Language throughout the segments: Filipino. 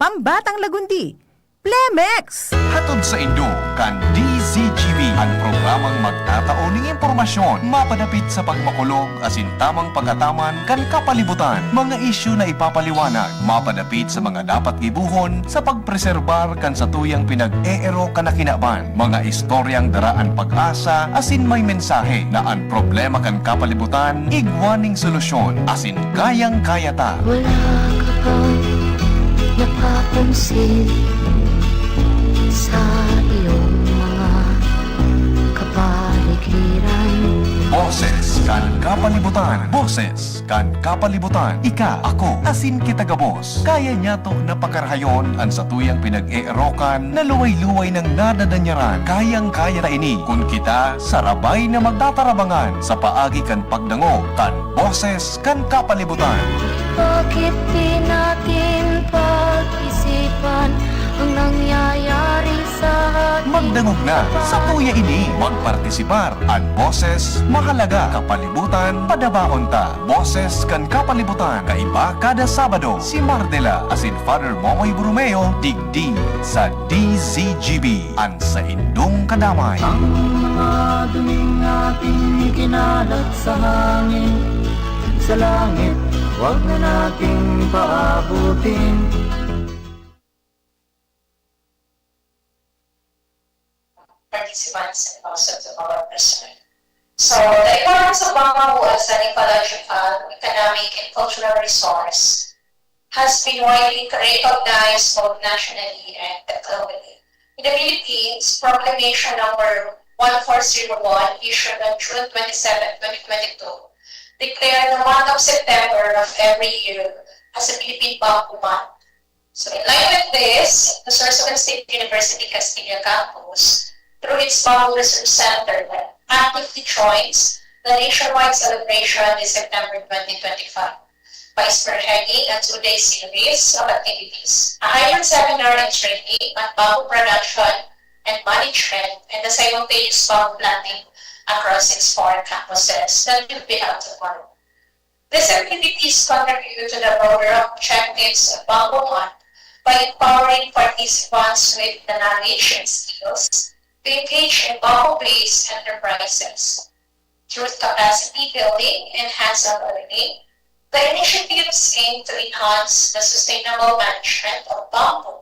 Pambatang Lagundi, Plemex! Hatod sa Indo, kan DZGB ang programang magtataon ng impormasyon mapadapit sa pagmakulog asin tamang pagkataman kan kapalibutan. Mga isyu na ipapaliwanag mapadapit sa mga dapat gibuhon sa pagpreserbar kan sa tuyang pinag-eero kanakinaban. Mga istoryang daraan pag-asa asin may mensahe na ang problema kan kapalibutan igwaning solusyon asin kayang-kaya ta. Wala ka bang napapansin sa iyong mga kapaligiran? Boses kan kapalibutan. Boses kan kapalibutan. Ika, ako, asin kita gabos. Kaya niya to napakarahayon ang sa tuyang pinag-eerokan na luway-luway ng nadadanyaran. Kayang-kaya na ini kung kita sarabay na magtatarabangan sa paagi kan pagdango kan boses kan kapalibutan. Bakit di natin pag-isipan ang nangyayari sa ating Magdangog na sa tuya ini. Magpartisipar. Ang boses, mahalaga. Kapalibutan, padabaon ta. Boses kan kapalibutan. Kaiba kada Sabado. Si Mardela asin Father Momoy Brumeo. Digdi sa DZGB. Ang sa indong kadamay. Ang mga duming ating kinalat sa hangin, sa langit, huwag na nating paabutin. Participants and also to our president. So, the importance of Bangau as an ecological, economic, and cultural resource has been widely recognized both nationally and globally. In the Philippines, Proclamation number 1401, issued on June 27, 2022, declared the month of September of every year as a Philippine Bangau Month. So, in line with this, the Sorsogon State University Castilla campus, through its Bangau Research Center, that actively joins the nationwide celebration in September 2025 by spearheading a two-day series of activities, a hybrid seminar and training on bamboo production and management, and the simultaneous bamboo planting across its foreign campuses that will be held tomorrow. These activities contribute to the broader objectives of Bangau Month by empowering participants with the knowledge and skills to engage in bamboo-based enterprises. Through capacity building and hands-on learning, the initiatives aim to enhance the sustainable management of bamboo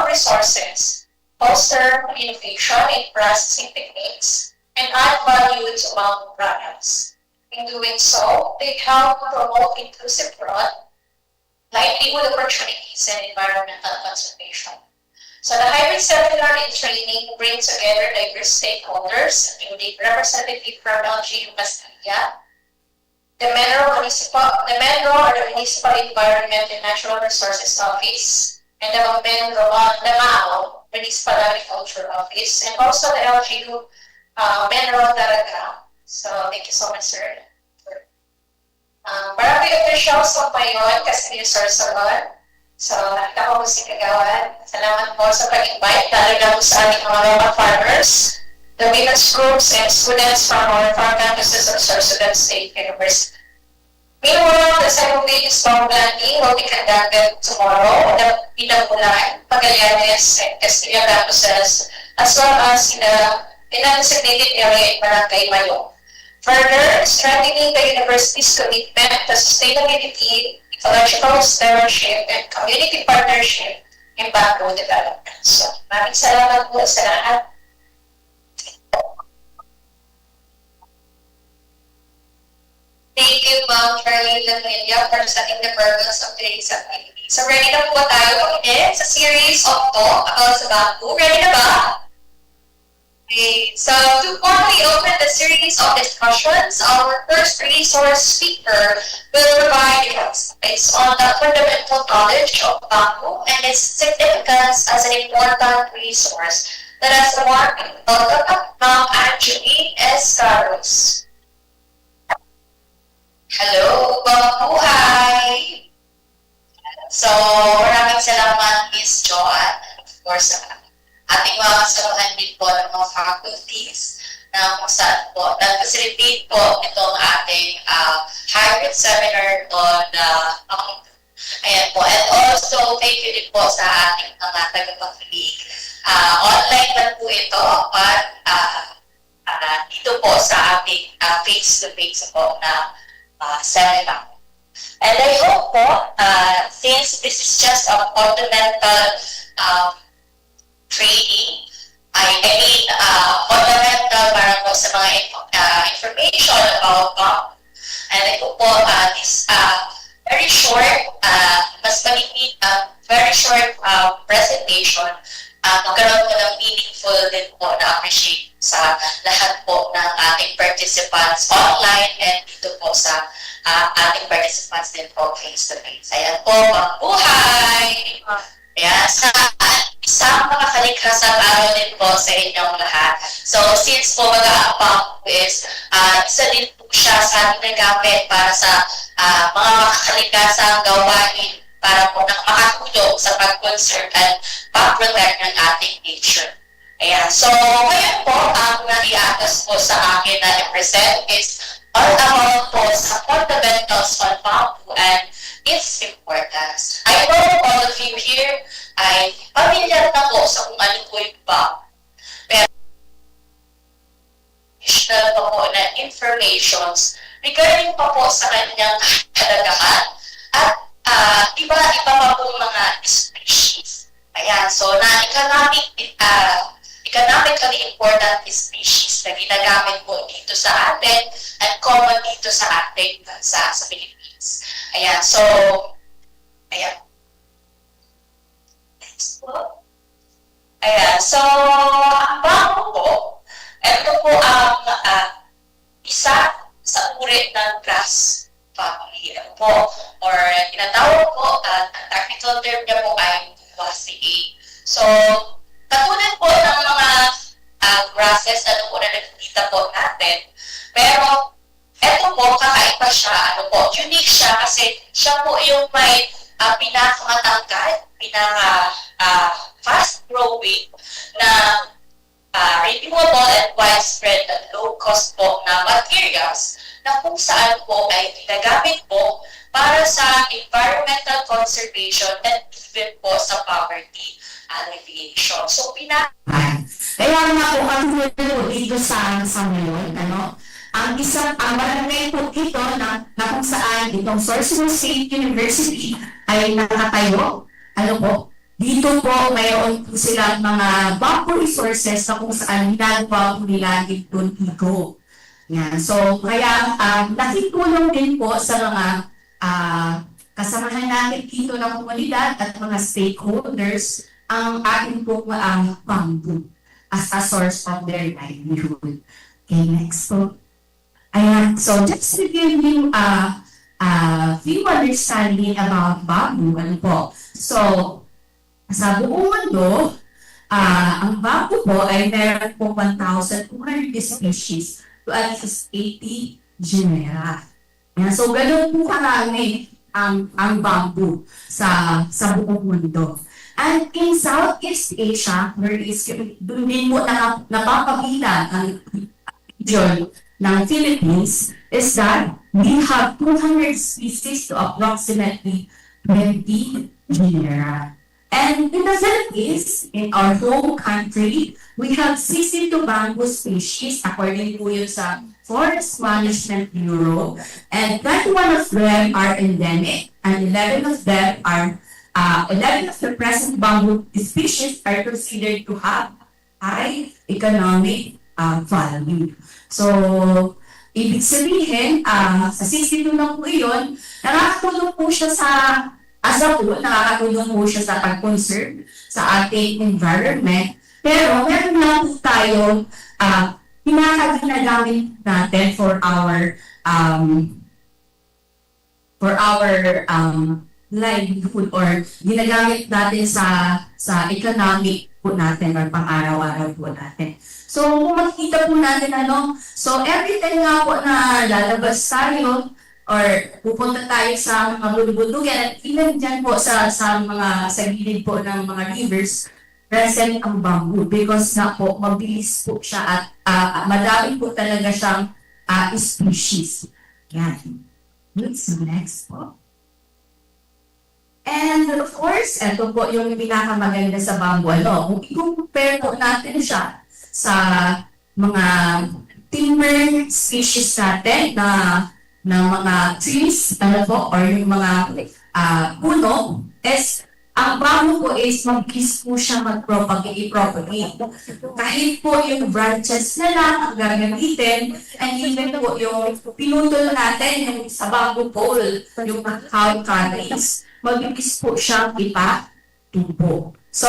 resources, foster innovation in processing techniques, and add value to bamboo products. In doing so, they help promote inclusive growth, livelihood opportunities, and environmental conservation. So the hybrid seminar and training bring together diverse stakeholders, including representatives from LGU Castilla, the Menro or the Municipal Environment and Natural Resources Office, and the MAO, Municipal Agriculture Office, and also the LGU Menro Daraga. So thank you so much, sir. Barangay officials of Mayon, Castillo Sorsogon. So, nakita ko si Kagawan. Salamat po sa pag-invite, lalo na po sa aming mga local farmers, the women's groups, and students from our farm campuses of Sorsogon State University. Meanwhile, the simultaneous bamboo planting will be conducted tomorrow in the Pinamulan, Magallanes, and Castilla campuses, as well as in a designated area in Barangay Mayon. Further, strengthening the university's commitment to sustainability, ecological stewardship, and community partnership in bamboo development. So, maraming salamat po sa lahat. Thank you, Ma'am Charlie Lamilla, for setting the purpose of today's activity. So, ready na po ba tayo ulit sa series of talk about sa bamboo? Ready na ba? Okay, so to formally open the series of discussions, our first resource speaker will provide insights on the fundamental knowledge of bamboo and its significance as an important resource. Let us welcome Ma'am Angeline S. Carlos. Hello, mabuhay! So, maraming salamat, Ms. Joanne, of course, ating mga kasamahan din po ng mga faculties na kung saan po nag-facilitate po itong ating hybrid seminar on Ayan po. And also, thank you din po sa ating mga tagapagkinig. Online lang po ito, but dito po sa ating face-to-face po na seminar. And I hope po, since this is just a fundamental training, fundamental para po sa mga information about GOP. And I hope po, this very short, very short presentation, magkaroon po ng meaningful din po na appreciate sa lahat po ng ating participants online and dito po sa ating participants din po face-to-face. Ayan po, mabuhay! Ayan, sa isang makakaligtasang araw din po sa inyong lahat. So, since po mag-aabang po is, isa din po siya sa ating nagamit para sa mga makakaligtasang gawain para po makatulong sa pag-conserve and pag-protect ng ating nature. Ayan. So, ngayon po, ang naiatas po sa akin na i-present is all about po sa fundamentals on bamboo and its importance. I know all of you here ay pamilyar na po sa kung ano po yung bamboo. Pero, additional pa po na informations regarding pa po sa kanyang kalagahan at iba-iba pa po mga species. Ayan, so na economically important species na ginagamit po dito sa atin at common dito sa ating bansa sa Philippines. Ayan, so, ayan. Next po. Ayan, so, ang bamboo po, ito po ang isa sa uri ng grass family. Ano po, or tinatawag po, ang technical term niya po ay Bovaceae. So, katulad po ng mga grasses, ano po na nakikita po natin, pero eto po, kakaiba siya, ano po, unique siya kasi siya po yung may pinakamatangkad, fast-growing na renewable and widespread at low cost po na materials na kung saan po ay ginagamit po para sa environmental conservation and even po sa poverty alleviation. So, Kaya nga po kami dito sa ngayon, ang barangay po ito na kung saan itong Sorsogon State University ay nakatayo, dito po mayroon po silang mga bamboo resources na kung saan ginagawa po nila dito. Yan. So, kaya nakitulong din po sa mga kasamahan natin dito ng komunidad at mga stakeholders ang ating po bamboo as a source of their livelihood. Okay, next po. Ayan, so just to give you a few understanding about bamboo, So, sa buong mundo, ang bamboo po ay meron po 1,200 species to at least 80 genera. So, ganun po karami ang bamboo sa buong mundo. And in Southeast Asia, doon din po napapabilang ang region ng Philippines, is that we have 200 species to approximately 20 genera. And in the Philippines, in our home country, we have 62 bamboo species according po yun sa Forest Management Bureau, and 21 of them are endemic, and 11 of them are 11 of the present bamboo species are considered to have high economic value. So, ibig sabihin, sa 62 na po yun, nakakatulong po siya nakakatulong po siya sa pag-conserve sa ating environment. Pero meron na po tayong pinakaginagamit natin for our livelihood or ginagamit natin sa economic po natin or pang-araw-araw po natin. So, kung makikita po natin so every time nga po na lalabas tayo or pupunta tayo sa mga bulubulugan at ilan dyan po sa gilid po ng mga rivers, present ang bamboo because na po mabilis po siya at madami po talaga siyang species. Yan. Next po. And of course, ito po yung pinakamaganda sa bamboo. Kung i-compare po natin siya sa mga timber species natin na mga trees, or yung mga puno, ang bamboo po is mabilis po siya mag-propagate. Kahit po yung branches na lang ang gagamitin, and even po yung pinutol natin yung sa bamboo pole, yung how cuttings, mabilis po siyang ipatubo. So,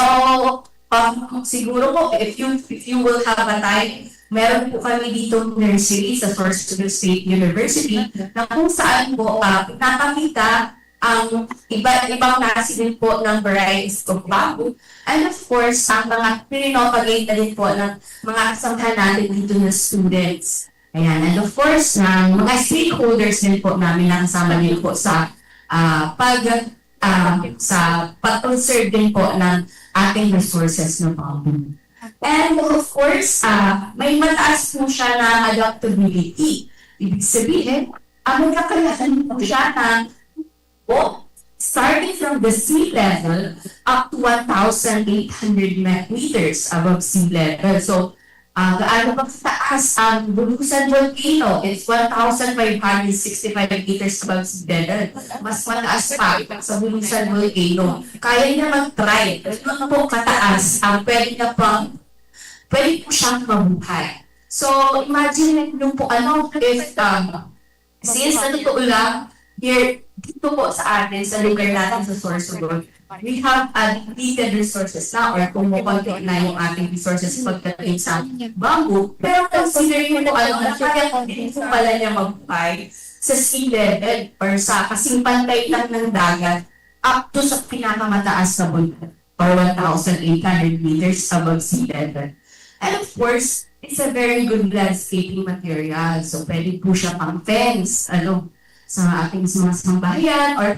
siguro po, if you will have a time, meron po kami dito nursery sa Sorsogon State University na kung saan po napakita ang ibang klase din po ng varieties of bamboo. And of course, ang mga pinopagate na din po ng mga kasamahan natin dito na students. Ayan. And of course, ng mga stakeholders din po namin na kasama din po sa pag-conserve din po ng ating resources ng bamboo. And of course, may mataas po siya na adaptability. Ibig sabihin, may kakayahan po siya na starting from the sea level up to 1,800 meters above sea level. So, gaano ba taas ang Bulusan Volcano? It's 1,565 meters above sea level. Mas mataas pa sa Bulusan Volcano. Kaya niya mag-try. Ano po kataas ang pwede po siyang mabuhay. So, imagine nyo po if since na totoo lang, here, dito po sa atin, sa lugar natin sa Sorsogon, we have depleted resources na or kumukonti na yung ating resources pagdating sa bamboo. Pero consider nyo po kaya hindi po pala niya mabuhay sa sea level or sa kasing pantay lang ng dagat up to sa pinakamataas na bundok or 1,800 meters above sea level. And of course, it's a very good landscaping material. So, pwede po siya pang fence, sa ating mga sambahayan or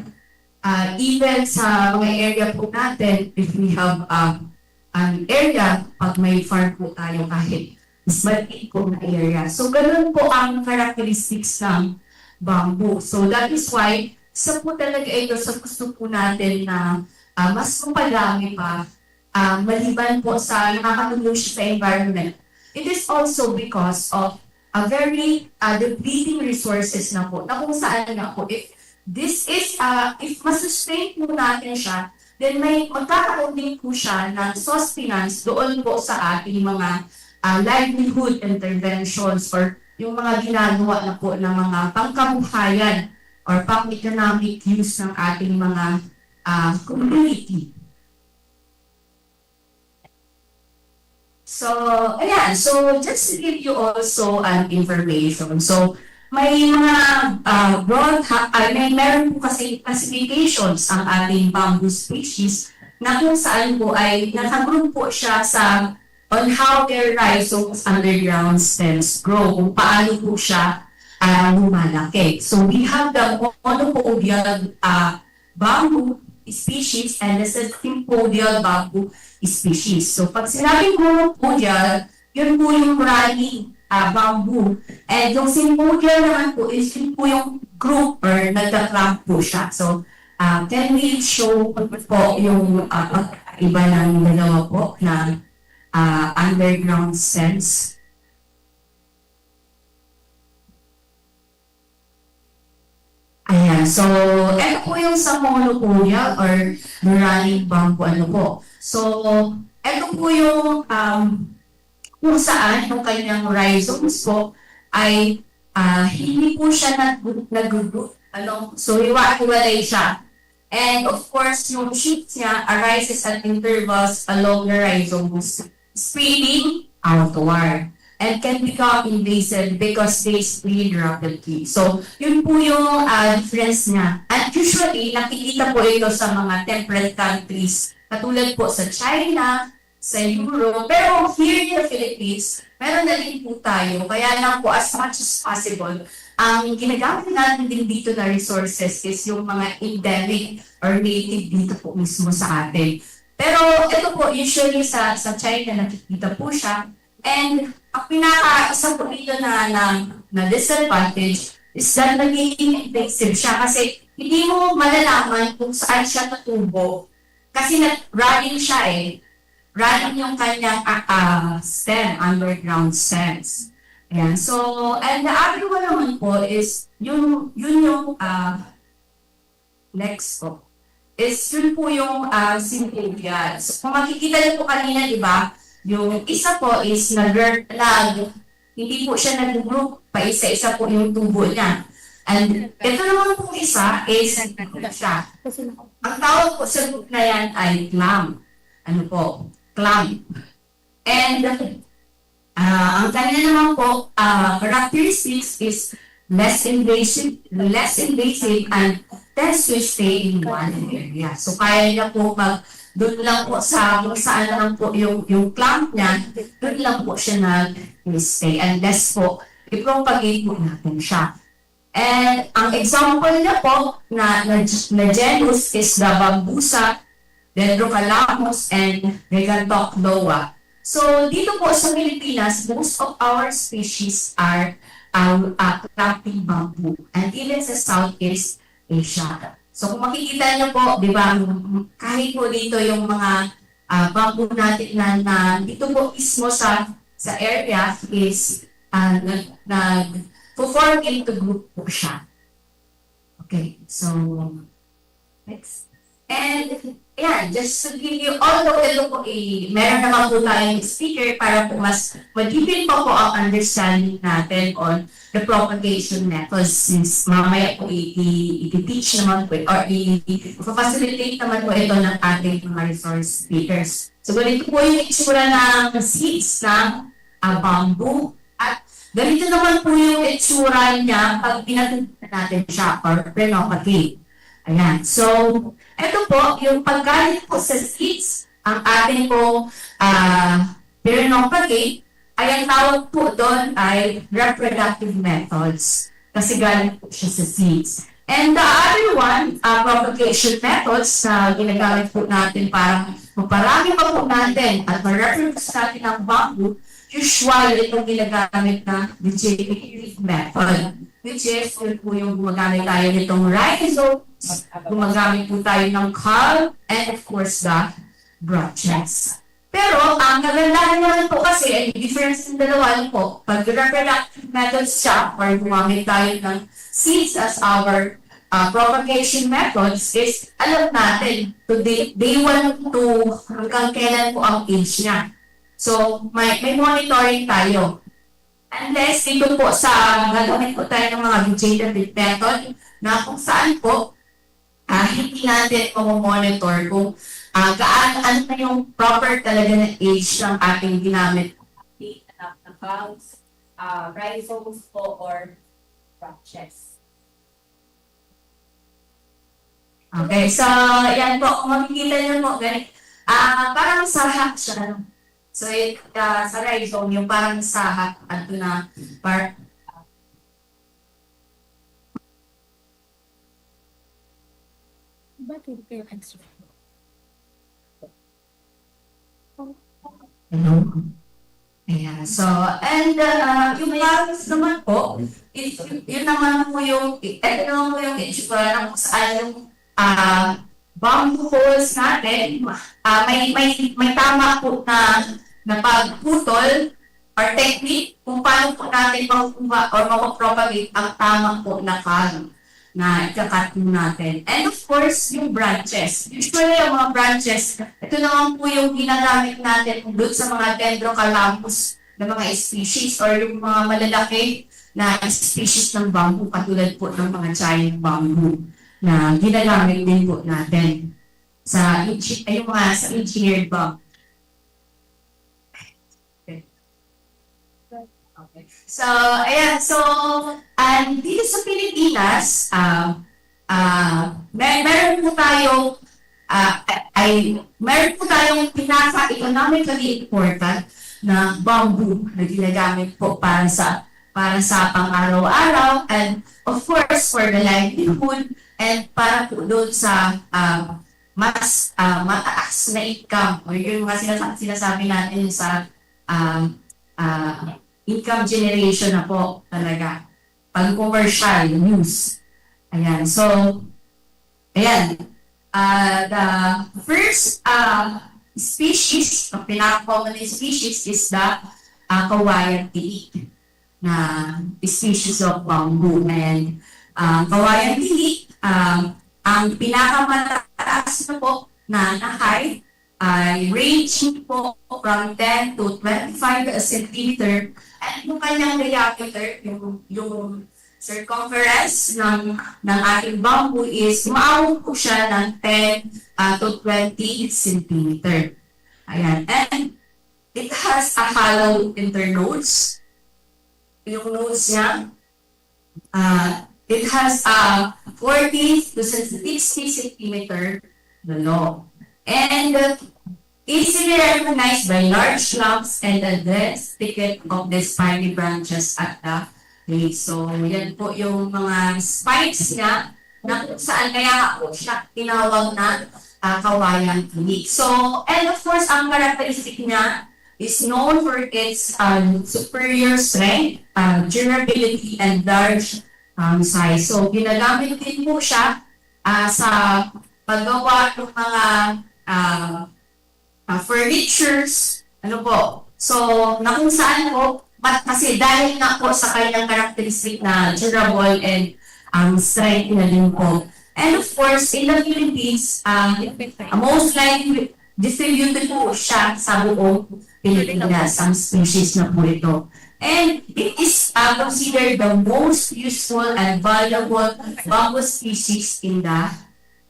even sa mga area po natin, if we have an area, pag may farm po tayo kahit mas maliit po na area. So, ganun po ang characteristics ng bamboo. So, that is why, isa po talaga ito sa gusto po natin na mas mapadami pa, maliban po sa nakakatulong siya sa environment. It is also because of a very depleting resources na po, na kung saan na po, if masustain po natin siya, then may magkakaroon din po siya ng sustenance doon po sa ating mga livelihood interventions or yung mga ginagawa na po ng mga pangkabuhayan or pang-economic use ng ating mga community. So, ayan. So, just to give you also an information. So, may mga meron po kasi classifications ang ating bamboo species na kung saan po ay nakagroup po siya on how their rhizomes underground stems grow, kung paano po siya lumalaki. So, we have the monopodial bamboo species and the sympodial bamboo species. So, pag sinabing monopodial, yun po yung running bamboo. And yung sympodial naman po is yun po yung group or nagka-clump po siya. So, can we show po yung iba ng dalawa po na underground stems? Ayan. So, ito po yung sa monopodial or running bamboo po. So, ito po yung kung saan yung kanyang rhizomes po ay hindi po siya nag-group. So, hiwa-hiwalay siya. And of course, yung shoots niya arises at intervals along the rhizomes, spreading outward and can become invasive because they spread rapidly. So, yun po yung difference niya. And usually, nakikita po ito sa mga temperate countries, katulad po sa China, sa Europe. Pero here in the Philippines, meron na din po tayo. Kaya lang po, as much as possible, ang ginagamit natin din dito na resources is yung mga endemic or native dito po mismo sa atin. Pero ito po, usually sa China, nakikita po siya. And ang isa po dito na disadvantage, is that nagiging invasive siya kasi hindi mo malalaman kung saan siya natubo. Kasi running siya eh. Running yung kanyang stem, underground stems. Ayan. So, and the other one naman po is, yun yung next po. Is yun po yung symphydia. So, kung makikita niyo po kanina, di ba? Yung isa po is hindi po siya nag-group, pa isa-isa po yung tubo niya. And ito naman po isa is siya. Ang tawag po sa group na yan ay clamp. Ano po? Clamp. And ang kanya naman po, characteristics is less invasive and tends to stay in one area. So kaya niya po doon lang po kung saan lang po yung clamp niya, doon lang po siya nag-stay. Unless po, i-propagate po natin siya. And ang example niya po na genus is the Bambusa, Dendrocalamus, and Regantocloa. So dito po sa Pilipinas, most of our species are clamping bamboo. And even sa Southeast Asia. So kung makikita niyo po, di ba, kahit po dito yung mga bamboo natin na dito po mismo sa area is nag-form into group po siya. Okay, so next. And yeah, just to give you, although ito po meron naman po tayong speaker para po mas magiging pa po ang understanding natin on the propagation methods since mamaya po i-teach naman po or i-facilitate naman po ito ng ating mga resource speakers. So ganito po yung itsura ng seeds ng bamboo at ganito naman po yung itsura niya pag pinatutunan natin siya or pinopagate. Ayan. So, ito po, yung paggalit po sa seeds, ang ating po pinopagate, ay ang tawag po doon ay reproductive methods. Kasi galing po siya sa seeds. And the other one, propagation methods na ginagamit po natin para maparami pa po natin at ma-reproduce natin ang bamboo, usually itong ginagamit na vegetative method. Which is, yun po yung gumagamit tayo nitong rhizomes, gumagamit po tayo ng culm, and of course the branches. Pero, ang kagandahan naman po kasi, ang difference ng dalawa yun po, pag reproductive methods siya, or gumamit tayo ng seeds as our propagation methods, is alam natin, to day 1 to hanggang kailan po ang age niya. So, may monitoring tayo. Unless dito po sa gagawin po tayo ng mga vegetative method na kung saan po hindi natin monitor kung ano na yung proper talaga na age ng ating ginamit na bugs, rhizomes po or branches. Okay, so yan po, kung makikita nyo po, parang sahak siya. So, sa rhizome, yung parang sahak, na Ayan. So, and yung parang naman po, yun naman po yung, ito naman po yung itsura na kung saan yung bamboo holes natin, may tama po na pagputol or technique kung paano po natin makukuha or makapropagate ang tama po na culm na ikakat natin. And of course, yung branches. Usually, yung mga branches, ito naman po yung ginagamit natin doon sa mga Dendrocalamus na mga species or yung mga malalaki na species ng bamboo katulad po ng mga giant bamboo na ginagamit din po natin sa engineered bamboo. Okay. So, ayan. So, dito sa Pilipinas, meron po tayong pinaka-economically important na bamboo na ginagamit po para sa pang-araw-araw and of course for the livelihood and para po doon sa mas mataas na income or yung mga sinasabi natin sa income generation na po talaga. pang-commercial use. Ayan, so, ayan. The first species, the pinaka-common species is the kawayan tilik na species of bamboo. And kawayan tilik, ang pinakamataas na po na height ay ranging po from 10 to 25 centimeter. At yung kanyang diameter, yung circumference ng ating bamboo is maawag po siya ng 10 to 20 centimeter. Ayan. And it has a hollow internodes. Yung nodes niya, it has a 40 to 60 centimeter long. And easily recognized by large lumps and the dense thicket of the spiny branches at the base. So, yan po yung mga spikes niya na kung saan kaya po siya tinawag na kawayan tilik. So, and of course, ang characteristic niya is known for its superior strength, durability, and large size. So, ginagamit din po siya sa paggawa ng mga furnitures, ano po. So, na kung saan po, kasi dahil nga po sa kanyang characteristic na durable and strength na din po. And of course, in the Philippines, most likely, distributed po siya sa buong Pilipinas, ang species na po ito. And it is considered the most useful and valuable bamboo species in the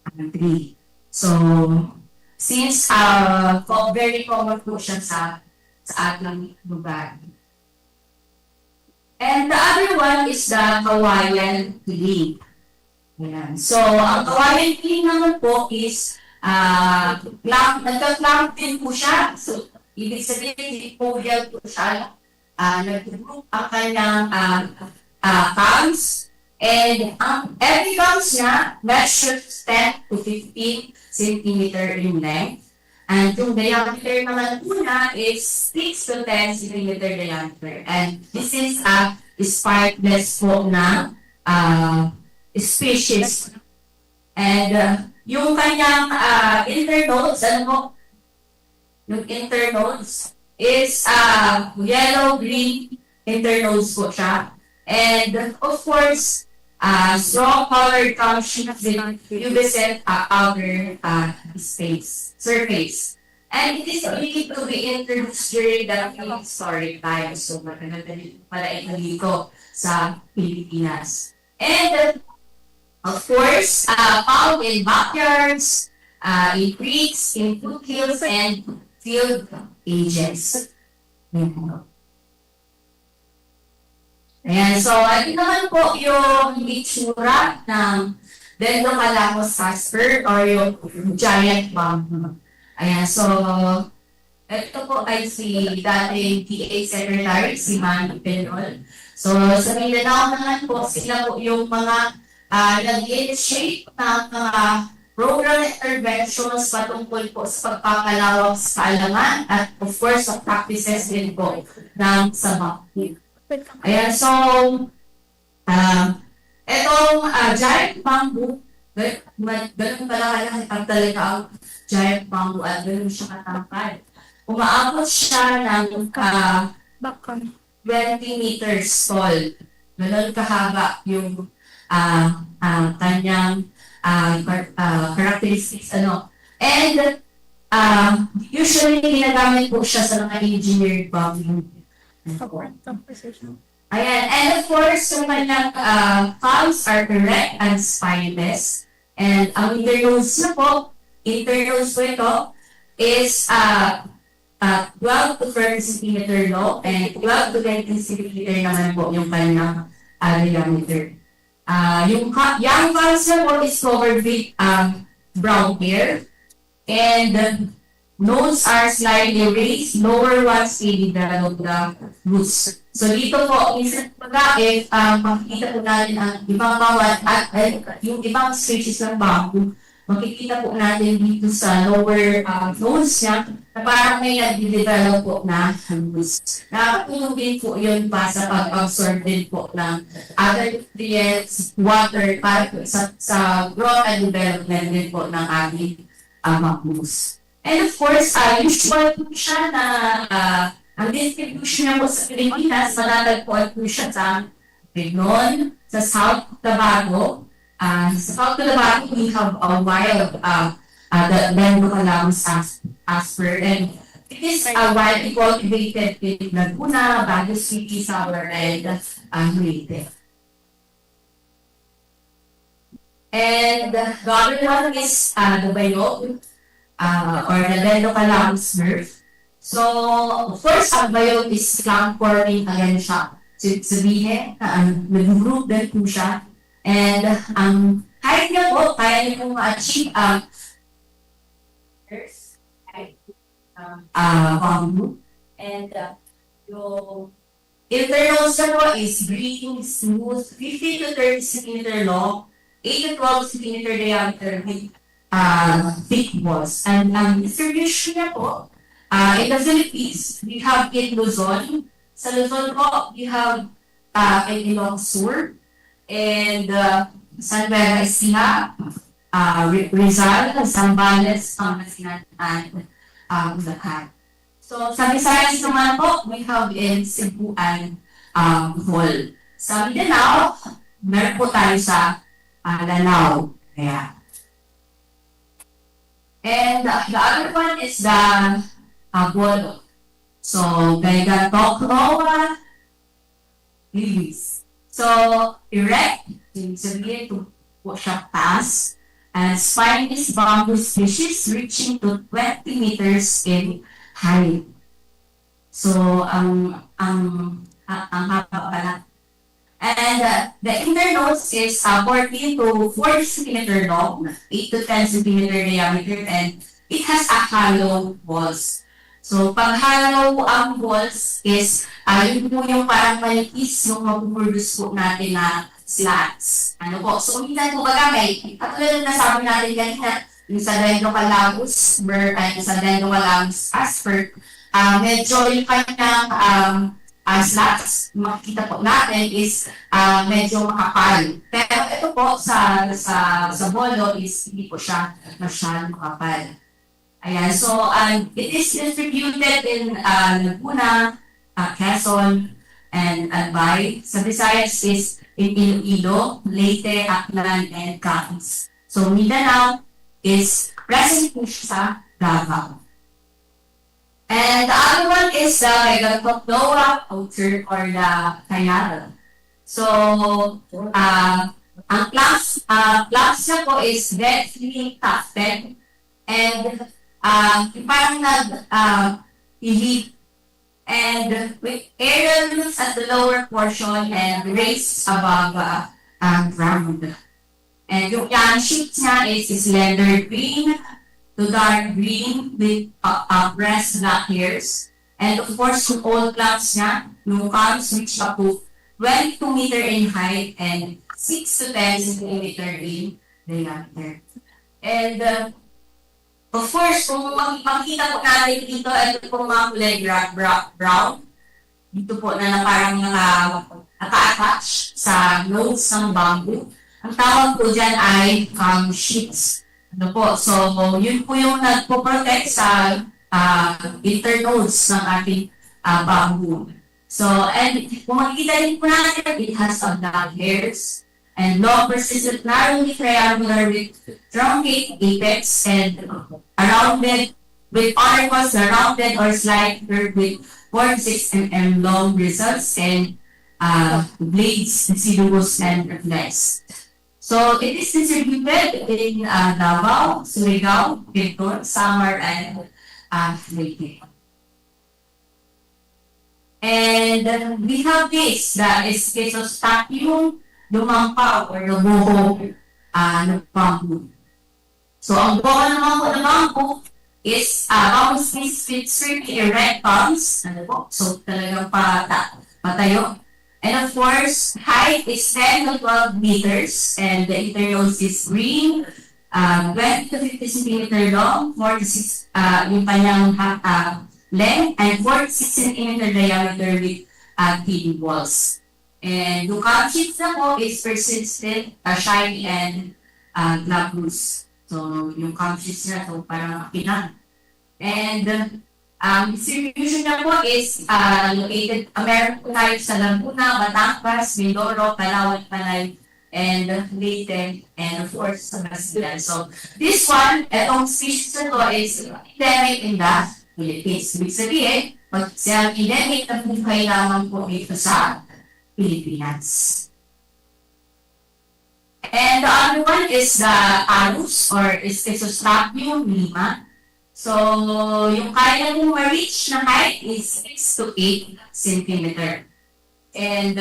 country. So, since very common po siya sa ating lugar. And the other one is the kawayan tilik. Ayan. So, ang kawayan tilik naman po is nagka-clamp din po siya. So, ibig sabihin, podial po siya. Nag-group ang kanyang cams. And every cams niya measures 10 to 15 centimeter in length. And yung diameter naman po na is 6 to 10 centimeter diameter. And this is a spikeless po na species. And yung kanyang internodes, yung internodes is yellow-green internodes po siya. And of course, strong colored calcium pubescent outer surface. And it is believed to be introduced during the prehistoric times. So, matagal pala ito dito sa Pilipinas. And of course, found in backyards, in creeks, in foothills, and field edges. Ayan, so ito naman po yung itsura ng Dendrocalamus jasper or yung giant bamboo. Ayan, so ito po ay si dating PA Secretary, si Manny Penol. So sa Mindanao naman po, sila po yung mga nag-initiate ng mga program interventions patungkol po sa pagpapalawak sa kaalaman at of course sa practices din po ng sabak. Ayan, so, itong giant bamboo, ganun pala kalaki ang talaga ang giant bamboo at ganun siya katangkad. Umaabot siya ng 20 meters tall. Ganun kahaba yung kanyang characteristics. And usually, ginagamit po siya sa mga engineered bamboo. Ayan, and of course, yung kanyang palms are erect and spineless. And ang internodes na po, internodes po ito is 12 to 30 centimeter long and 12 to 20 centimeter naman po yung kanyang diameter. Yung young palms na po is covered with brown hair. And nodes are slightly raised, lower ones may develop the roots. So dito po, minsan pagkain, makikita po natin ang ibang bawat at yung ibang species ng bamboo. Makikita po natin dito sa lower nodes niya na parang may nag-develop po na fungus. Nakakatulong din po yun pa sa pag-absorb din po ng other nutrients, water, para po sa growth and development din po ng ating fungus. And of course, usual po siya na ang distribution niya po sa Pilipinas, matatagpuan po siya sa Bignon, sa South Tabago. Sa South Tabago, we have a wild the Dendrocalamus asper, and it is widely cultivated in Laguna, Baguio City, Sour, and Leyte. And the other one is the Bayog, or the Dendrocalamus nerf. So, of course, ang Bayog is slang forming again siya. So, sabihin, nag-group din po siya. And kahit nga po, kaya niyo pong ma-achieve bamboo. And yung internal sa po is green, smooth, 50 to 30 cm long, 8 to 12 cm diameter with thick walls. And distribution niya po, in the Philippines, we have in Luzon. Sa Luzon po, we have in Ilong Sur, and San Pedro Estina, Rizal, Zambales, Pangasinan, and Bulacan. So, sa Visayas naman po, we have in Cebu and Bohol. Sa Mindanao, meron po tayo sa Lanao. Kaya. And the other one is the Bolo. So, Gaiga Tokroa, lilies. So, erect, yung sabihin to po siya taas, and spinous bamboo species reaching to 20 meters in height. So, ang haba pala. And the internodes is 14 to 40 cm long, 8 to 10 cm diameter, and it has a hollow walls. So, pag hollow ang walls is, yun po yung parang manipis yung mapuproduce po natin na slats. Ano po? So, minsan po baga may, katulad na nasabi natin kanina, yung sa Dendrocalamus, sa Dendrocalamus asper, medyo yung kanyang slats, makikita po natin is medyo makapal. Pero ito po sa bolo is hindi po siya masyadong makapal. Ayan, so it is distributed in Laguna, Quezon, and Albay. Sa Visayas is in Iloilo, Leyte, Aklan, and Capiz. So Mindanao is present po siya sa Davao. And the other one is the Megaloploa outer or the Kayara. So, ang class niya po is dead-free tufted, and parang nag-elite and with aerial roots at the lower portion and raised above ground. And yung sheets niya is slender green to dark green with breast black hairs. And of course, yung old plants niya, yung columns reach up to 22 meter in height and 6 to 10 centimeter in diameter. And of course, kung makikita po natin dito, ito po mga kulay brown. Dito po na parang naka-attach sa nodes ng bamboo. Ang tawag po dyan ay sheets. Ano po? So, yun po yung nagpo-protect sa internodes ng ating bamboo. So, and kung makikita din po natin, it has some dark hairs and long persistent narrowly triangular with truncate apex and rounded with auricles rounded or slight curved with 4-6 mm long bristles and blades, deciduous and reflex. So it is distributed in Davao, Surigao, Quezon, Samar, and Leyte. And we have this, that is Schizostatium lumampa or lubuho ng bamboo. So ang buho naman po ng bamboo is bamboo species with strictly erect palms. Ano po? So talagang patayo. And of course, height is 10 to 12 meters and the interior is green, 20 to 50 centimeter long, 46 yung kanyang length, and 46 centimeter diameter with thin walls. And yung cup sheets na po is persistent, shiny, and glabrous. So, yung cup sheets na to parang makinang. And distribution na po is located, meron po tayo sa Laguna, Batangas, Mindoro, Palawan, Panay, and Leyte, and of course, sa Basilan. So, this one, itong species na to is endemic in the Philippines. Ibig sabihin, endemic na buhay lamang po dito sa Pilipinas. And the other one is the Arus, or Schistostrapium lima. So, yung kaya mong ma-reach na height is 6 to 8 centimeter. And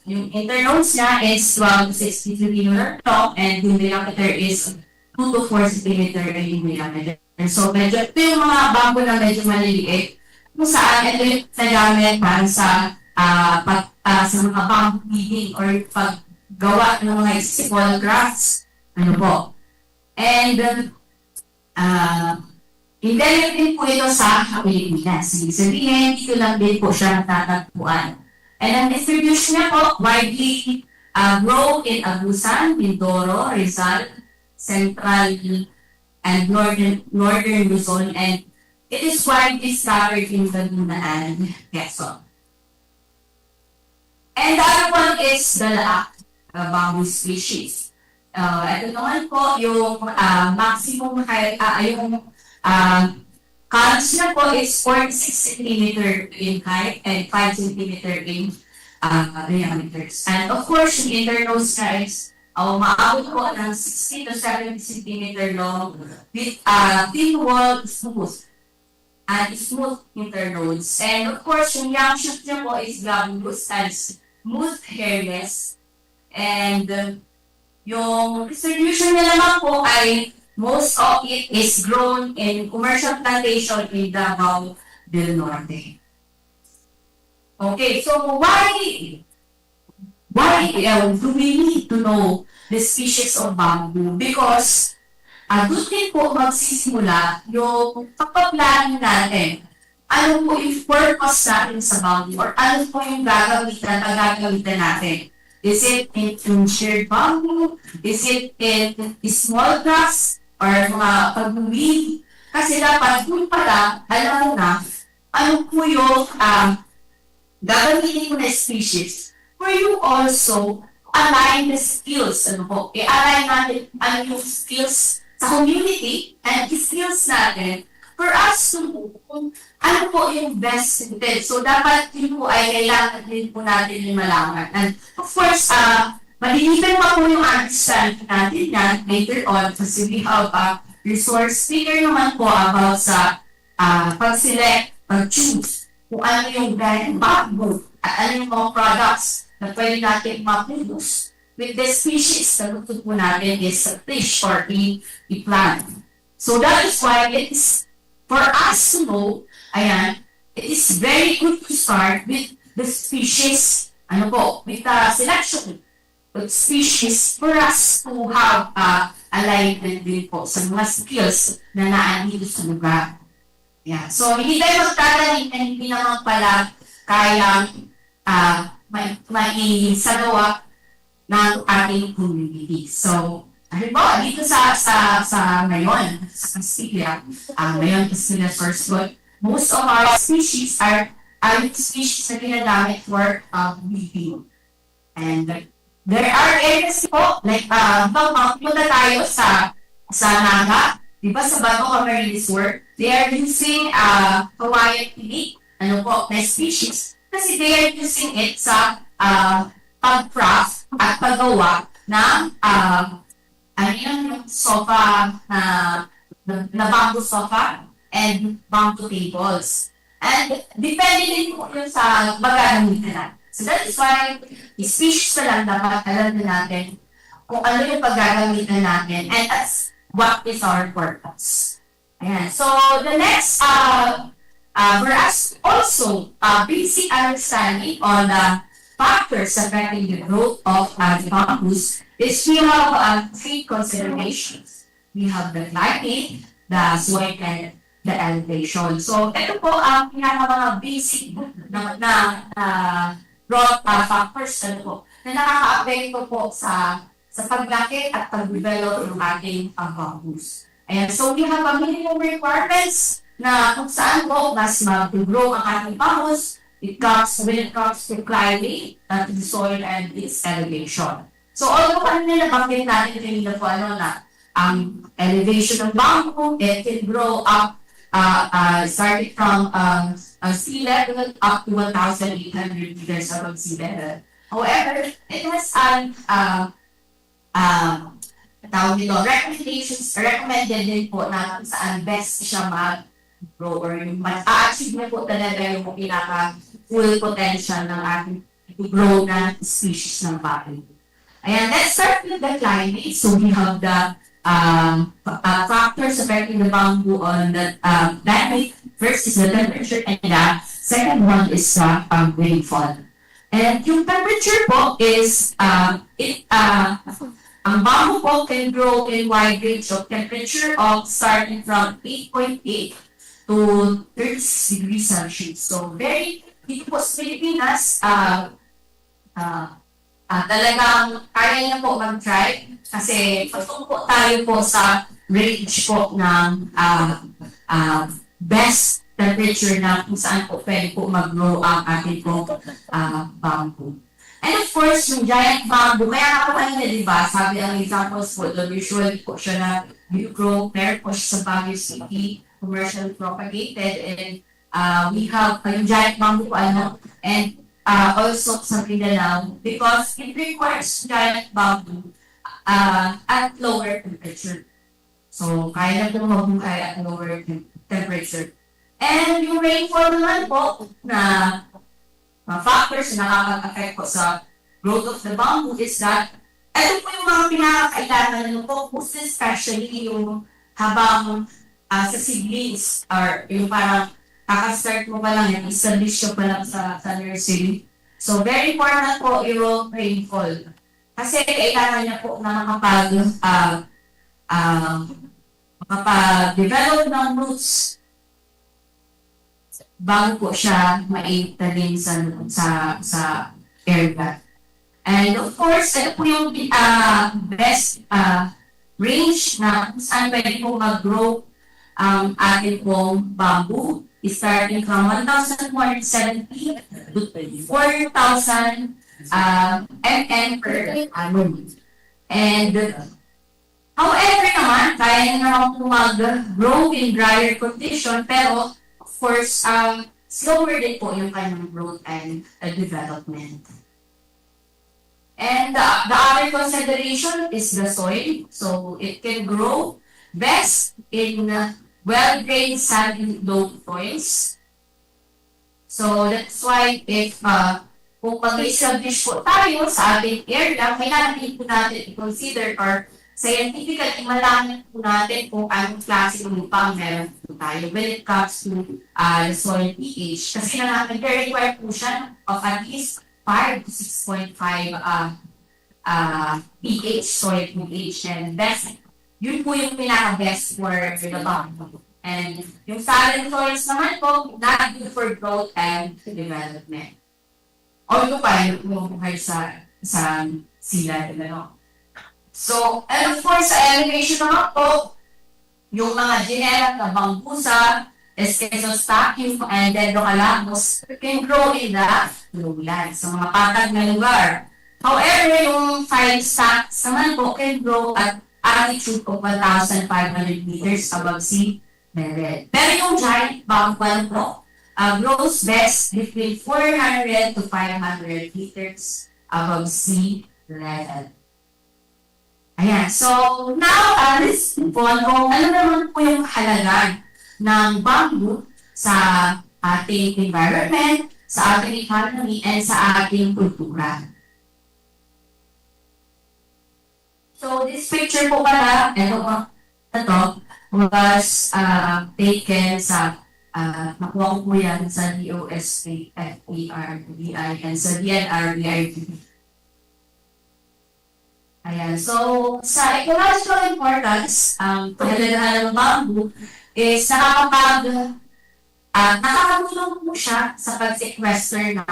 yung internodes niya is 12 to 16 centimeter long, and yung diameter is 2 to 4 centimeter yung diameter. So, medyo, ito yung mga bamboo na medyo maliliit. Kung saan, ito yung nagamit para sa mga bamboo weaving or paggawa ng mga small crafts. Ano po? And, endemic din po ito sa Pilipinas. Ibig sabihin, dito lang din po siya natatagpuan. And ang distribution niya po, widely grown in Agusan, Mindoro, Rizal, Central, and Northern Luzon, and it is widely scattered in Laguna and Quezon. And the other one is the laak, bamboo species. Ito naman po yung maximum height, yung columns na po is 46 centimeter in height and 5 centimeter in diameters. And of course, yung internodes na is maabot po ng 60 to 70 centimeter long with thin wall smooth. And smooth internodes. And of course, yung young shoot niya po is glabrous and smooth hairless. And yung distribution niya naman po ay most of it is grown in commercial plantation in Davao del Norte. Okay, so why do we need to know the species of bamboo? Because doon din po magsisimula yung pagpaplano natin. Ano po yung purpose natin sa bamboo? Or ano po yung gagamitan natin? Is it in sheared bamboo? Is it in small crafts? Or mga pag-weave? Kasi dapat dun pala, alam mo na, ano po yung gagamitin mo na species where you also align the skills. Ano po? I-align natin ano yung skills sa community and skills natin for us to know kung ano po yung best suited. So, dapat yun po ay kailangan din po natin yung malaman. And of course, malilitan pa po yung understanding natin yan later on kasi we have a resource speaker naman po about sa pag-select, pag-choose kung ano yung brand bamboo at ano yung mga products na pwede natin ma-produce with the species na gusto po natin is a fish or a plant. So that is why it is for us to know, ayan, it is very good to start with the species, with the selection species for us to have alignment din po sa mga skills na naandito sa lugar. Yeah. So, hindi tayo magtatanim na hindi naman pala kayang maisagawa ng ating community. So, halimbawa, dito sa ngayon, sa Castilla, ngayon Castilla source code, most of our species are species na ginagamit for weaving. And there are areas po, like, punta tayo sa Naga, di ba sa Bato Camari Resort, they are using Hawaiian pili, na species, kasi they are using it sa pag-craft at paggawa ng yung sofa na bamboo sofa and bamboo tables. And depende din po yun sa magagamitan natin. So that is why, species na lang dapat alam na natin kung ano yung paggagamitan natin and what is our purpose. Ayan. So the next, for us also, basic understanding on the factors affecting the growth of the bamboos is we have 3 considerations. we have the climate, the soil, and the elevation. So, ito po ang mga basic growth factors na nakaka-apekto po sa paglaki at pag-develop ng ating bamboos. Ayan, so we have a minimum requirements na kung saan po mas mag-grow ang ating bamboos when it comes to climate, to the soil, and its elevation. So, although kanina nabanggit natin kanina po na ang elevation ng bamboo, it can grow up starting from sea level up to 1,800 meters above sea level. However, it has recommended din po na kung saan best siya mag-grow or yung ma-achieve na po talaga yung pinaka-full potential ng ating grow na species ng bamboo. Ayan, let's start with the climate. So we have the factors affecting the bamboo on the climate. First is the temperature, and the second one is rainfall. And yung temperature po is, ang bamboo po can grow in wide range of temperature of starting from 8.8 to 36 degrees Celsius. So very, dito po sa Pilipinas, talagang kaya niya po mag-try kasi patungkol po tayo po sa range po ng best temperature na kung saan po pwede po mag-grow ang ating po bamboo. And of course, yung giant bamboo, kaya nga po kanina, di ba, sabi ang examples po doon, usually po siya na grow, meron po siya sa Baguio City, commercially propagated, and we have yung giant bamboo po, and also sa Mindanao, because it requires giant bamboo at lower temperature. So, kaya na ito mabuhay at lower temperature. And yung rainfall naman po na factors na nakaka-affect po sa growth of the bamboo is that ito po yung mga pinakakailangan nyo po, most especially yung habang sa seedlings or yung parang kaka-start mo pa lang yan, establish ko pa lang sa nursery. So, very important po yung rainfall. Kasi kailangan niya po na makapag-develop ng roots bago po siya maitanim sa area. And of course, ito po yung best range na saan pwede po mag-grow ang ating pong bamboo. Starting from 1,170 to 4,000 mn per annum. And however naman, kaya naman po mag-grow in drier condition, pero of course, slower din po yung kanyang growth and development. And the other consideration is the soil. So it can grow best in well-drained sandy loam soils. So that's why if kung mag-establish po tayo sa ating area, kailangan din po natin i-consider or scientifically malaman po natin kung anong klase ng lupa meron po tayo when it comes to the soil pH. Kasi nag-require po siya of at least 5 to 6.5 pH, soil pH, and best, yun po yung pinaka-best for the bamboo. And yung saline soils naman po, not good for growth and development. O ito pa, yung buhay sa sila, So, and of course, sa elevation naman po, yung mga genera na bambusa, Esquezostachium, and Dendrocalamus can grow in the lowlands, sa mga patag na lugar. However, yung fine stacks naman po can grow at altitude of 1,500 meters above sea level. Pero yung giant bamboo po, grows best between 400 to 500 meters above sea level. Ayan, so now, let's move on kung ano naman po yung halaga ng bamboo sa ating environment, sa ating economy, and sa ating kultura. So this picture po pala, ito was taken sa nakuha ko po yan sa DOST-FERBI and sa DNR-BID. Ayan. So, sa ecological importance, ang kahalagahan ng bamboo is nakakatulong po siya sa pag-sequester ng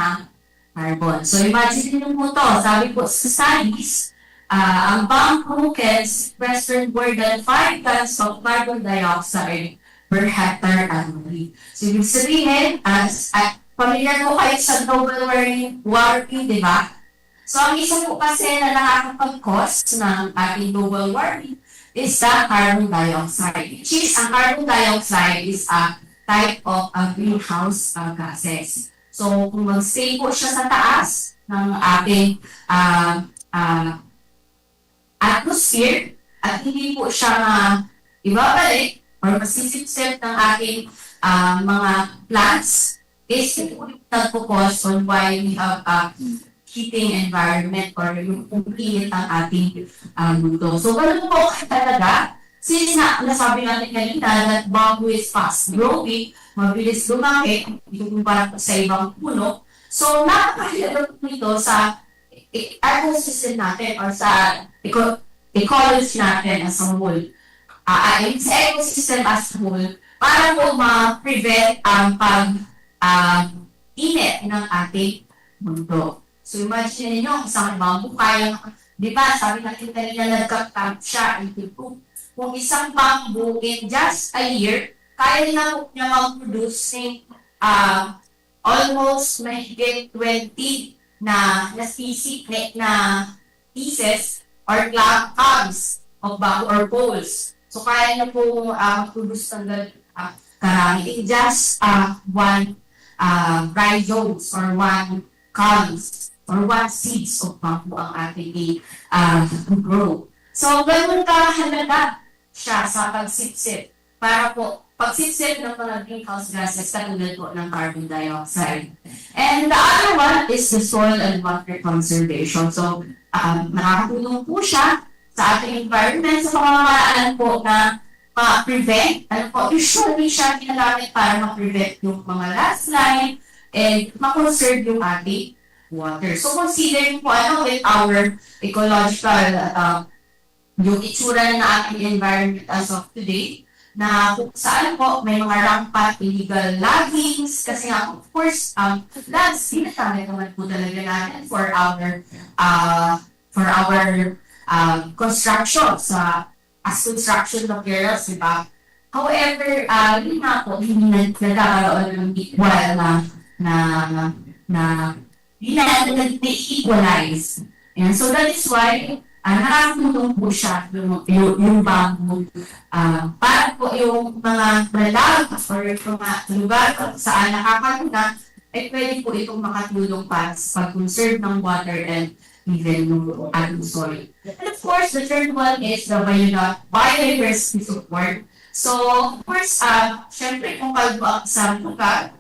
carbon. So, imagine nyo po to. Sabi po sa studies, ang bamboo can sequester more than 5 tons of carbon dioxide per hectare annually. So, ibig sabihin, pamilyar po kayo sa global warming, di ba? So, ang isa po kasi na nakakapag-cause ng ating global warming is the carbon dioxide. Which is, ang carbon dioxide is a type of greenhouse gases. So, kung mag-stay po siya sa taas ng ating atmosphere at hindi po siya ibabalik or masisipsip ng ating mga plants, is ito nagpo-cause on why we have heating environment or yung init ang ating mundo. So, ganun po talaga, since nasabi natin kanina that bamboo is fast growing, mabilis lumaki, kumpara sa ibang puno, so napakahalaga nito sa ecosystem natin or sa ecology natin as a whole. Sa ecosystem as a whole, para po ma-prevent ang pag-init ng ating mundo. So imagine niyo isang bamboo kaya, di ba, sabi natin kanina nagkaktamp siya into two. Kung isang bamboo in just a year, kaya na po niya mag-produce ng almost mahigit 20 na species na pieces or cones of bamboo or poles. So kaya niya po produce ng karami in just one rhizomes or one cones or one seeds of bamboo ang ating grow. So, ganun kahalaga siya sa pagsipsip para po pagsipsip ng mga greenhouse gases katulad po ng carbon dioxide. And the other one is the soil and water conservation. So, nakakatulong po siya sa ating environment sa pamamaraan po na ma-prevent. Usually siya ginagamit para ma-prevent yung mga landslide and ma-conserve yung ating water. So, considering po with our ecological, yung itsura na ating environment as of today, na kung saan po may mga rampant illegal loggings, kasi nga, of course, lands, sinatamit naman po talaga natin for our construction as construction materials, diba? However, yun nga po, hindi nagkakaroon ng equal na equalize. And so that is why nakakatulong po siya yung bamboo para po yung mga malag or yung mga lugar saan nakakatulong ay pwede po itong makatulong para sa pag-conserve ng water and even yung ating soil. And of course, the third one is the biodiversity support. So, of course, syempre kung kalbo sa lugar,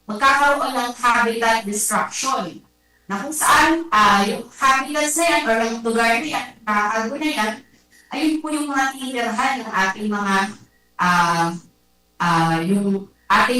magkakaroon ng habitat destruction. Na kung saan yung habitats na yan or yung lugar na yan, nakakago na yan, ayun po yung mga tinirahan ng ating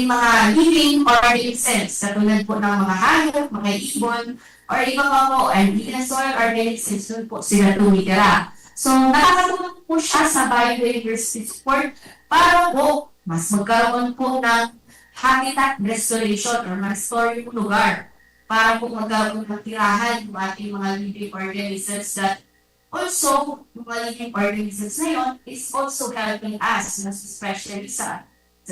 mga living organisms, katulad po ng mga hayop, mga ibon, or iba pa po, and dinosaur organisms, doon po sila tumitira. So, nakakatulong po siya sa biodiversity support para po mas magkaroon po ng habitat restoration or mag-store yung lugar para po magkaroon ng tirahan ng ating mga living organisms that also, yung mga living organisms na yun is also helping us, mas especially sa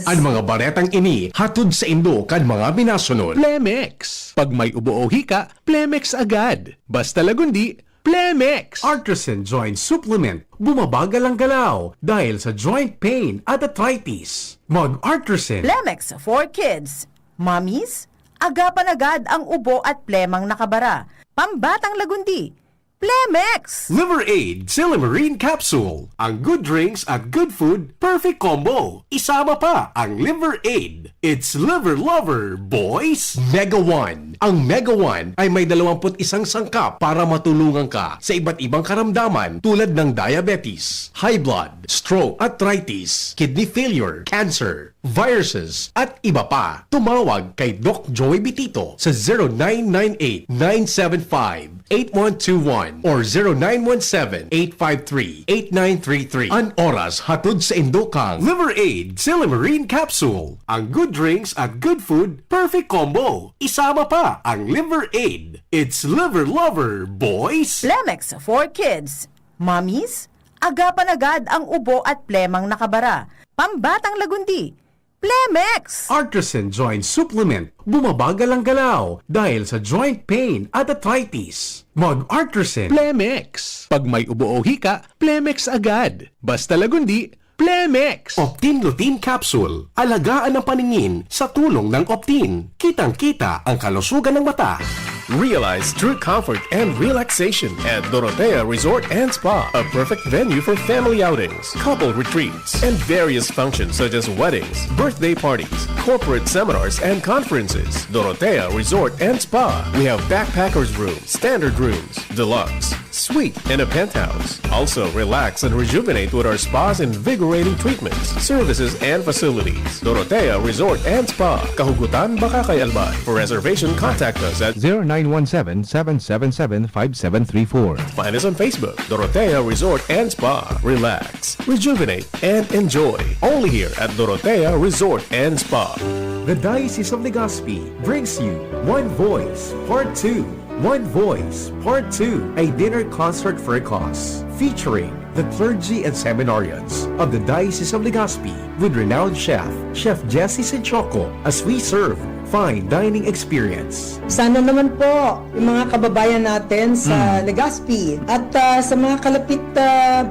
Ang mga baretang ini, hatod sa Indo kan mga binasunod. Plemex. Pag may ubo o hika, Plemex agad. Basta lagundi, Plemex. Artisan Joint Supplement. Bumabagal ang galaw dahil sa joint pain at arthritis. Mag-Artisan. Plemex for kids. Mommies, agapan agad ang ubo at plemang nakabara. Pambatang lagundi, Plemex. Liver Aid Silimarine Capsule. Ang good drinks at good food, perfect combo. Isama pa ang Liver Aid. It's liver lover, boys! Mega One. Ang Mega One ay may 21 sangkap para matulungan ka sa iba't ibang karamdaman tulad ng diabetes, high blood, stroke, arthritis, kidney failure, cancer, viruses, at iba pa. Tumawag kay Doc Joey Bitito sa 0998-975-8121 or 0917-853-8933. An oras hatod sa Indokang Liver Aid Silimarine Capsule. Ang good drinks at good food, perfect combo. Isama pa ang Liver Aid. It's liver lover, boys! Plemex for kids. Mommies, agapan agad ang ubo at plemang nakabara. Pambatang lagundi. Plemex! Artisan Joint Supplement. Bumabagal ang galaw dahil sa joint pain at arthritis. Mag-Artisan Plemex. Pag may ubo o hika, Plemex agad. Basta lagundi, Plemex. Optin Lutein Capsule. Alagaan ang paningin sa tulong ng Optin. Kitang-kita ang kalusugan ng mata. Realize true comfort and relaxation at Dorotea Resort and Spa, a perfect venue for family outings, couple retreats, and various functions such as weddings, birthday parties, corporate seminars, and conferences. Dorotea Resort and Spa. We have backpackers rooms, standard rooms, deluxe, suite, and a penthouse. Also, relax and rejuvenate with our spa's invigorating treatments, services, and facilities. Dorotea Resort and Spa, Kahugutan, Bakakay, Albay. For reservation, contact us at 0917-777-5734. Find us on Facebook, Dorotea Resort and Spa. Relax, rejuvenate, and enjoy. Only here at Dorotea Resort and Spa. The Diocese of Legazpi brings you One Voice Part 2. One Voice Part 2, a dinner concert for a cause, featuring the clergy and seminarians of the Diocese of Legazpi with renowned Chef Jesse Senchoco, as we serve fine dining experience. Sana naman po yung mga kababayan natin sa Legazpi at sa mga kalapit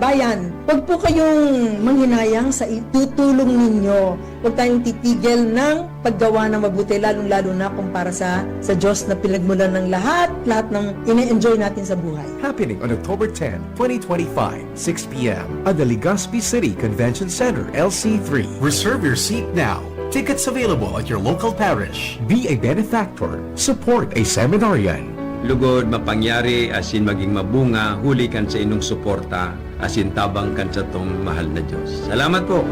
bayan, huwag po kayong manghinayang sa itutulong ninyo. Huwag tayong titigil ng paggawa ng mabuti, lalong-lalo na kung para sa Diyos na pinagmulan ng lahat ng ine-enjoy natin sa buhay. Happening on October 10, 2025, 6 p.m. at the Legazpi City Convention Center, LC3. Reserve your seat now. Tickets available at your local parish. Be a benefactor. Support a seminarian. Lugod mapangyari asin maging mabunga, huli kan sa inong suporta, asin tabang kan sa tong mahal na Diyos. Salamat po!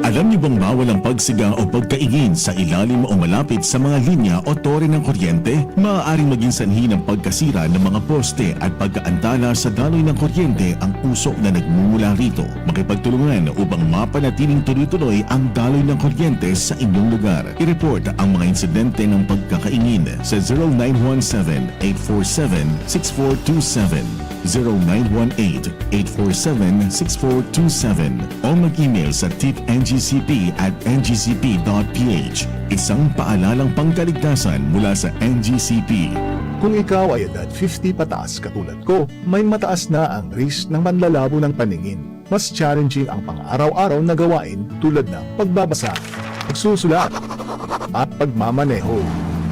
Alam niyo bang bawal ang pagsiga o pagkaingin sa ilalim o malapit sa mga linya o tore ng kuryente? Maaaring maging sanhi ng pagkasira ng mga poste at pagkaantala sa daloy ng kuryente ang usok na nagmumula rito. Makipagtulungan upang mapanatiling tuloy-tuloy ang daloy ng kuryente sa inyong lugar. I-report ang mga insidente ng pagkakaingin sa 0917-847-6427. 0918-847-6427 o mag-email sa tipngcp@ngcp.ph. Isang paalalang pangkaligtasan mula sa NGCP. Kung ikaw ay edad 50 pataas katulad ko, may mataas na ang risk ng manlalabo ng paningin. Mas challenging ang pang-araw-araw na gawain tulad ng pagbabasa, pagsusulat, at pagmamaneho.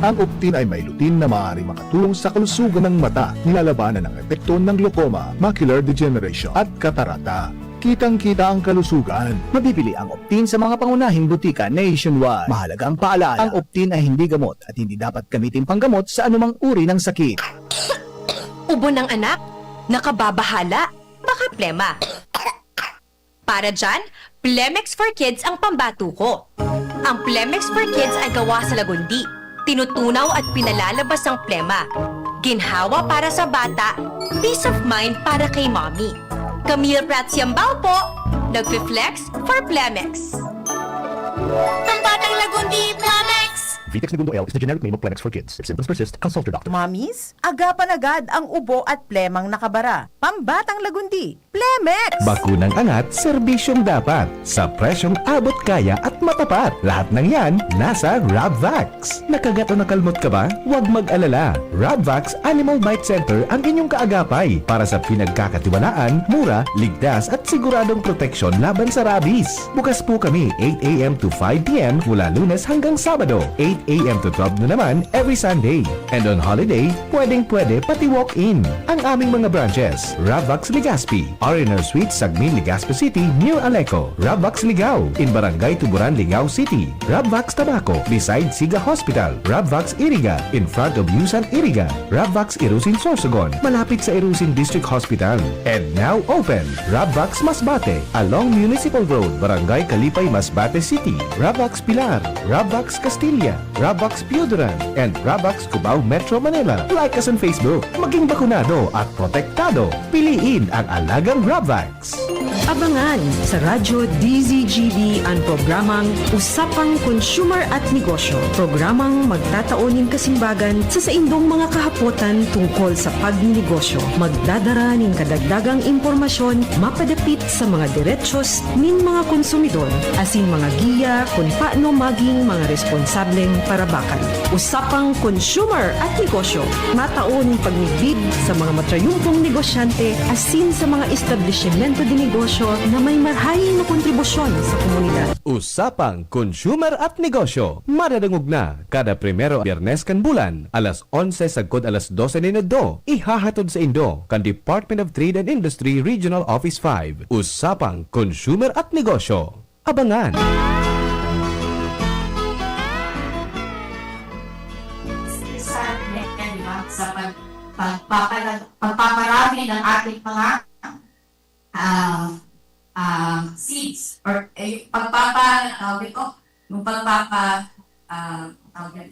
Ang Optin ay may lutein na maaaring makatulong sa kalusugan ng mata, nilalabanan ng epekto ng glaucoma, macular degeneration at katarata. Kitang-kita ang kalusugan. Mabibili ang Optin sa mga pangunahing butika nationwide. Mahalagang paalala, ang Optin ay hindi gamot at hindi dapat gamitin panggamot sa anumang uri ng sakit. Ubo ng anak? Nakababahala? Baka plema. Para dyan, Plemex for Kids ang pambatuko. Ang Plemex for Kids ay gawa sa lagundi. Tinutunaw at pinalalabas ang plema. Ginhawa para sa bata, peace of mind para kay mommy. Camille Pratsiambao po, nagpi-flex for Plemex. Pambatang lagundi, Plemex! Vitex Segundo L is the generic name of Plemex for kids. If symptoms persist, consult your doctor. Mommies, agapan agad ang ubo at plemang nakabara. Pambatang lagundi, Plemex! Bakunang angat, serbisyong dapat. Sa presyong abot kaya at matapat. Lahat ng yan, nasa Rabvax. Nakagat o nakalmot ka ba? Huwag mag-alala. Rabvax Animal Bite Center ang inyong kaagapay para sa pinagkakatiwalaan, mura, ligtas at siguradong proteksyon laban sa rabies. Bukas po kami 8 a.m. to 5 p.m. mula Lunes hanggang Sabado, 8 a.m. to 12 na naman every Sunday. And on holiday, pwedeng-pwede pati walk-in. Ang aming mga branches, Ravvax Legazpi, R&R Suite, Sagmin, Legazpi City, near Aleco. Ravvax Ligao, in Barangay Tuburan, Ligao City. Ravvax Tabaco, beside Siga Hospital. Ravvax Iriga, in front of Yusan Iriga. Ravvax Irusin Sorsogon, malapit sa Irusin District Hospital. And now open, Ravvax Masbate, along Municipal Road, Barangay Kalipay, Masbate City. Ravvax Pilar, Ravvax Castilla, Ravvax Piuduran, and Ravvax Cubao Metro Manila. Like us on Facebook. Maging bakunado at protektado. Piliin ang alagang Ravvax. Abangan sa Radyo DZGB ang programang Usapang Consumer at Negosyo. Programang magtataonin kasimbagan sa saindong mga kahapotan tungkol sa pagninegosyo. Magdadara ng kadagdagang impormasyon mapadapit sa mga diretsyon nin mga konsumidor asin mga giya kung paano maging mga responsableng parabakan. Usapang Consumer at Negosyo. Mataon pagnigbig sa mga matrayumpong negosyante asin sa mga establishmento de negosyo na may marhaying na kontribusyon sa komunidad. Usapang Consumer at Negosyo. Madadangog na kada primero Biyernes kan bulan, alas 11 sagkod alas 12 ni Nodo. Ihahatod sa Indo kan Department of Trade and Industry Regional Office 5. Usapang Consumer at Negosyo. Abangan! Sa pagpaparami ng ating mga seeds or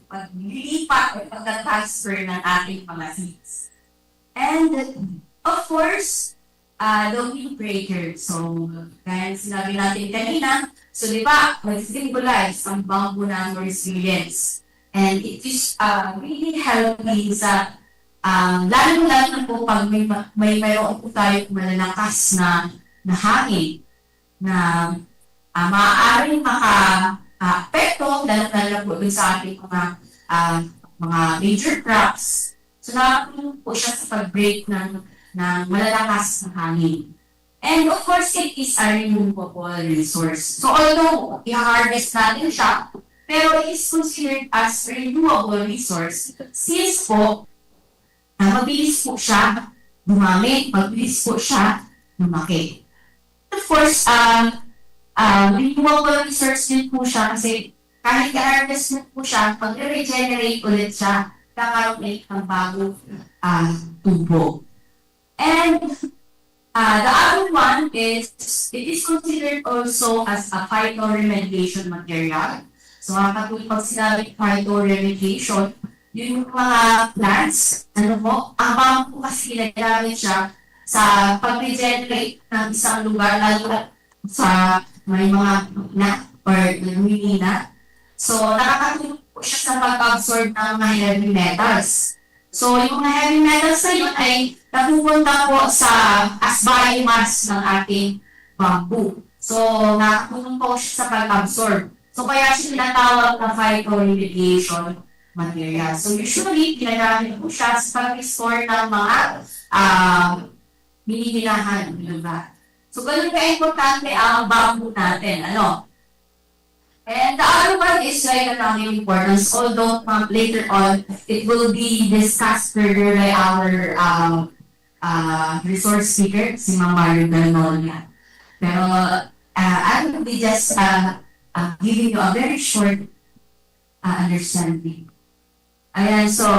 paglilipat o pagka-transfer ng ating mga seeds. And of course, the windbreaker. So, dahil sinabi natin kanina, so di ba, nag-symbolize ang bamboo ng resilience. And it is really helping sa lalo-lalo po pag mayroon po tayo malalakas na hangin na maaaring maka-apekto lalo-lalo po sa ating mga major crops. So nakakatulong po siya sa pag-break ng malalakas na hangin. And of course, it is a renewable resource. So although i-harvest natin siya, pero it is considered as renewable resource since po mabilis po siya dumami, mabilis po siya lumaki. Of course, renewable resource din po siya kasi kahit i-harvest mo po siya, pag-regenerate ulit siya, kakaroon ulit ng bagong tubo. And the other one is, it is considered also as a phytoremediation material. So, kapag sinabi phytoremediation, yung mga plants, ang bamboo kasi ginagamit siya sa pag-regenerate ng isang lugar, lalo sa may mga na or lumina. So, nakakatulong po siya sa pag-absorb ng mga heavy metals. So, yung mga heavy metals na yun ay napupunta po as biomass ng ating bamboo. So, nakakatulong po siya sa pag-absorb. So, kaya siya tinatawag na phytoremediation material. So, usually, ginagamit po siya sa pag-restore ng mga binibinahan ng lugar. So, ganun ka-importante ang bamboo natin. And the other one is like economic importance, although later on, it will be discussed further by our resource speaker, si Ma'am Mario Galnonia. Pero, I will be just giving you a very short understanding. Ayan, so,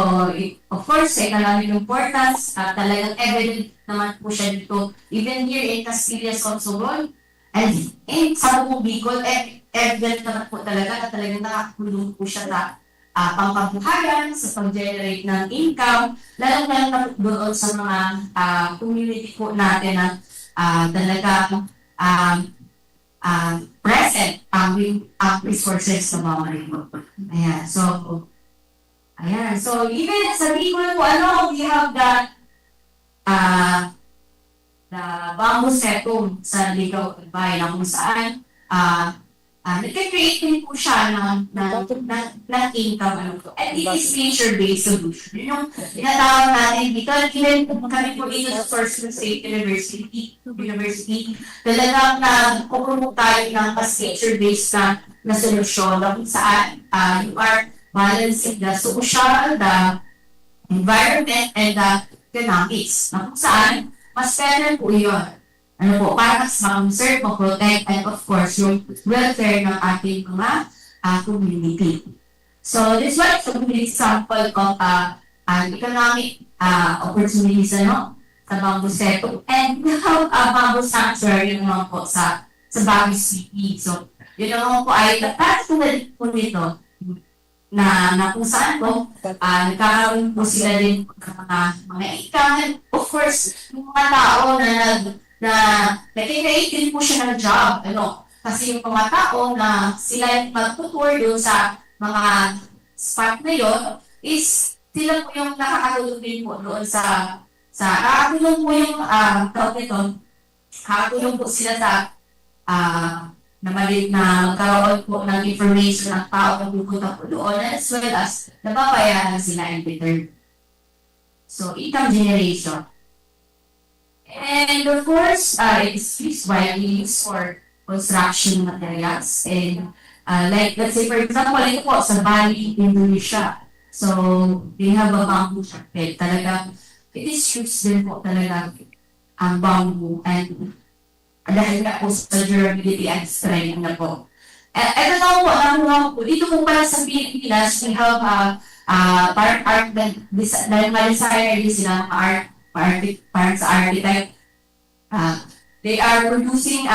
of course, economic importance, talagang evident naman po siya dito. Even here in Castillas, Sorsogon, and in sa buong Bicol, evident naman po talaga na talagang nakakatulong po siya sa pangkabuhayan, sa pag-generate ng income, lalong-lalong na doon sa mga community po natin na talagang present ang resources sa mga rin. Ayan, so even sa Bicol po, we have the bamboo setum sa Ligaw Albay na kung saan nag-create din po siya ng income. And it is nature-based solution. Yun yung tinatawag natin dito. Even kami po dito sa Sorsogon State University, talagang nag-promote tayo ng nature-based na solusyon kung saan you are balancing the social, the environment, and the economics. Na kung saan, mas better po yun. Ano po, para mas ma-conserve, ma-protect, and of course, yung welfare ng ating mga community. So, this one is a good example of an economic opportunities, ano, sa Bamboo Seto. And we have a bamboo sanctuary naman po sa Baguio City. So, yun naman po ay natulad po nito na kung saan po, nagkakaroon po sila din ng mga ikahan. Of course, yung mga tao na nag-create din po siya ng job, ano, kasi yung mga tao na sila yung mag-tour doon sa mga spot na yun, is sila po yung nakakatulong din po doon nakakatulong po yung tawag nito, nakakatulong po sila sa na magkaroon po ng information ng tao na pupunta po doon, as well as nababayaran sila in return. So, income generation. And of course, it is widely used for construction materials. And like, let's say for example, ito po sa Bali, Indonesia. So, they have a bamboo carpet. Talaga, it is used din po talaga ang bamboo. And dahil na po sa durability and strength na po. Ito na po, alam po, dito po pala sa Pilipinas, we have parang art, dahil ma-designer din sila parang sa architect. They are producing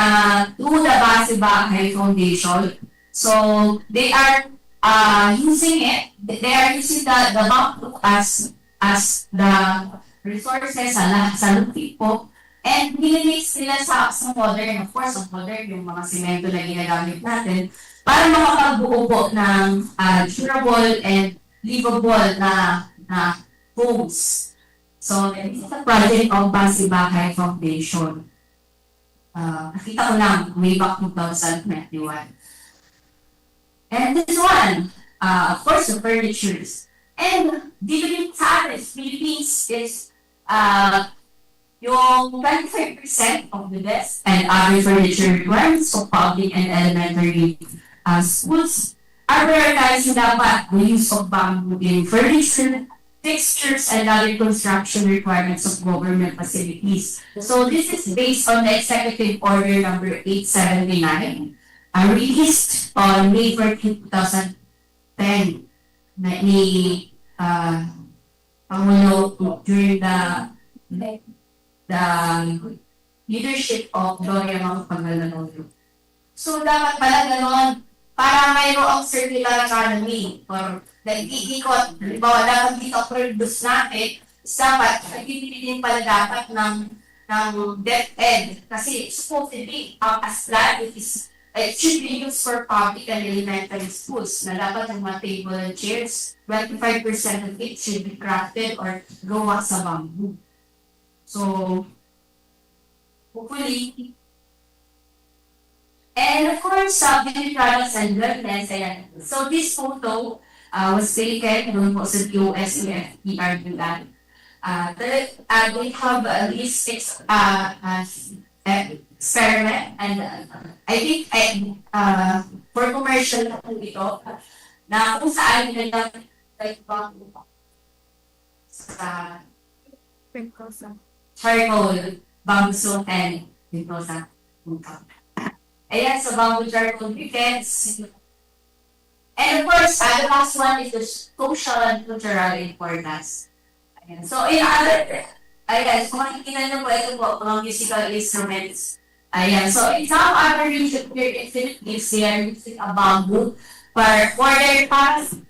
through the Base Bahay Foundation. So, they are using it, they are using the bamboo as the resources sa lupi po. And nililix nila sa modern, of course, sa modern, yung mga semento na ginagamit natin para makapagbuo po ng durable and livable na homes. So, this is a project of Base Bahay Foundation. Nakita ko lang, way back 2021. And this one, of course, the furnitures. And dito din sa atin, Philippines is yung 25% of the desk and other furniture requirements of public and elementary schools are prioritizing dapat the use of bamboo in furniture, fixtures, and other construction requirements of government facilities. So this is based on the Executive Order number 879, released on May 14, 2010 ni Pangulo during the leadership of Gloria Macapagal-Arroyo. So, dapat pala gano'n, para mayroong circular economy or nag-iikot, halimbawa dapat dito produce natin, dapat nagtitipid pala dapat ng DepEd. Kasi supposedly, as planned, it should be used for public and elementary schools na dapat yung mga table and chairs, 25% of it should be crafted or gawa sa bamboo. So, hopefully, and of course, beauty products and wellness, ayan. So, this photo was taken doon po sa POSUFPRULAN. They have this experiment, and I think for commercial na po ito, na kung saan nila like sa charcoal, bamboo soap, and dito sa mukha. Ayan, sa bamboo charcoal briquettes. And of course, the last one is the social and cultural importance. Ayan. So, in other, ayan, kung makikita nyo po, ito po, mga musical instruments. Ayan, so in some other regions here in Philippines, they are using a bamboo for their past,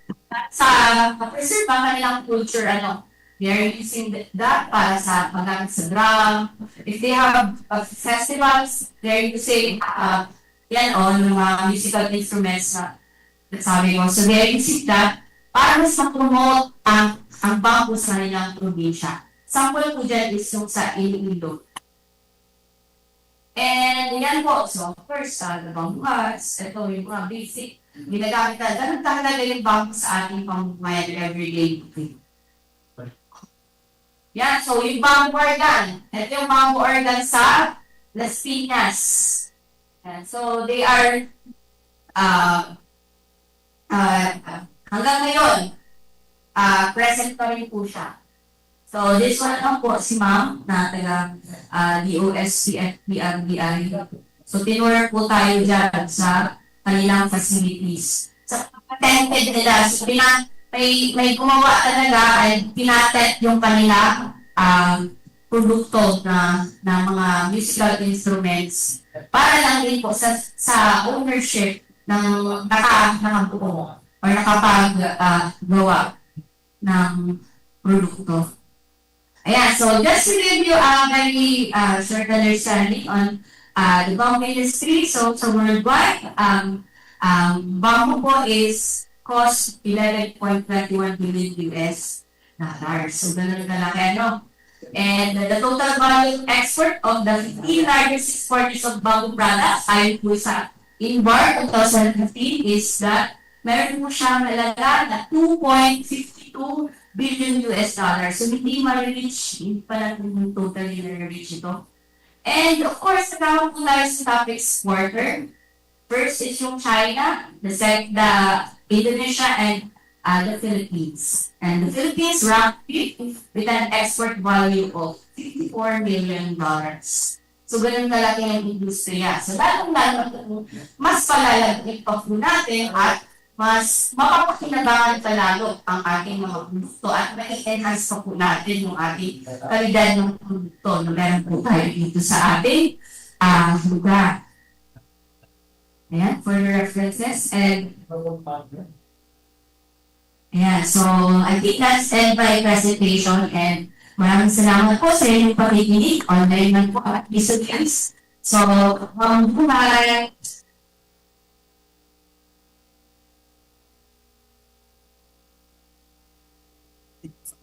sa preserve ang kanilang culture, ano. They are using that para sa paggamit sa drum. If they have festivals, they are using mga musical instruments na sabi ko. So they are using that para mas ma-promote ang bamboo sa kanilang probinsya. Sample po dyan is yung sa Iloilo. And yan po, so first, the bamboo huts, ito yung mga basic. Ginagamit na, ganun talaga yung bamboo sa ating pamamayan everyday. Yan, so yung bamboo organ. Ito yung bamboo organ sa Las Piñas. And so they are Hanggang ngayon, present pa rin po siya. So, this one lang po si ma'am na taga DOSCFP-RBI. So, tinurek po tayo dyan sa kanilang facilities. Sa patented nila, so, may gumawa talaga ay pinatent yung kanilang produkto na mga musical instruments para lang din po sa ownership ng nakabuo or nakapagawa ng produkto. Ayan, so just to give you a very short understanding on the bamboo industry. So worldwide, bamboo po is cost $11.21 billion US. So ganun kalaki, ano? And the total value export of the 15 largest exporters of bamboo products ayon po sa INBAR 2015 is that meron po siya nalaga na $2.52 billion US. So hindi ma-reach, hindi pa natin yung totally na-reach ito. And of course, nagkakaroon po tayo sa top exporter. First is yung China, the Indonesia, and the Philippines. And the Philippines ranked fifth with an export value of $54 million. So, ganun kalaki ang industriya. So, lalong-lalo, mas palalagin pa po natin at mas mapapakinabangan palalo ang ating mga produkto at ma-enhance pa po natin yung ating kalidad ng produkto na meron po tayo dito sa ating lugar. Ayan, for your references. And ayan, so I think that's end my presentation and maraming salamat po sa inyong pakikinig. Online lang po at disciplines. So, buhay.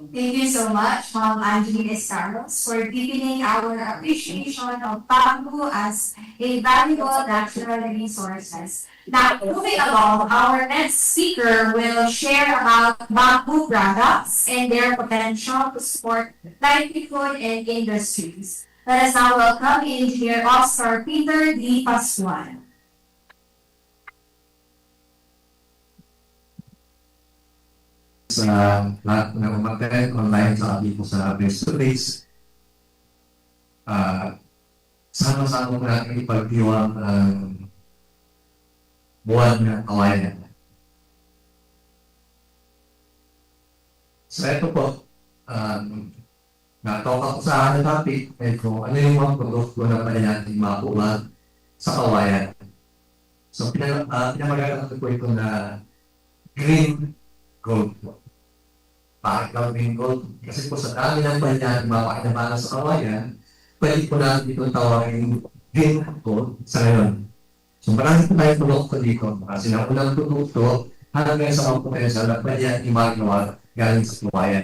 Thank you so much, Ma'am Angeline Estaros, for deepening our appreciation of bamboo as a valuable natural resources. Now, moving along, our next speaker will share about bamboo products and their potential to support livelihood and industries. Let us now welcome Engineer Oscar Peter D. Pascual. Sa lahat ng umaten online sa ating po sa face-to-face. Sama-sama po natin ipagdiwang ang buwan ng kawayan. So ito po, natoka ko sa akin topic, ito, ano yung mga produkto na pwede natin makuha sa kawayan. So pinamagalan ko ito na green gold po. Bakit daw green gold? Kasi po sa dami ng pwede natin mapakinabangan sa kawayan, pwede po natin itong tawagin green gold sa ngayon. So marami po tayong produkto dito. Kasi na unang produkto, hanggang sa mga potential na pwede natin magawa galing sa kawayan.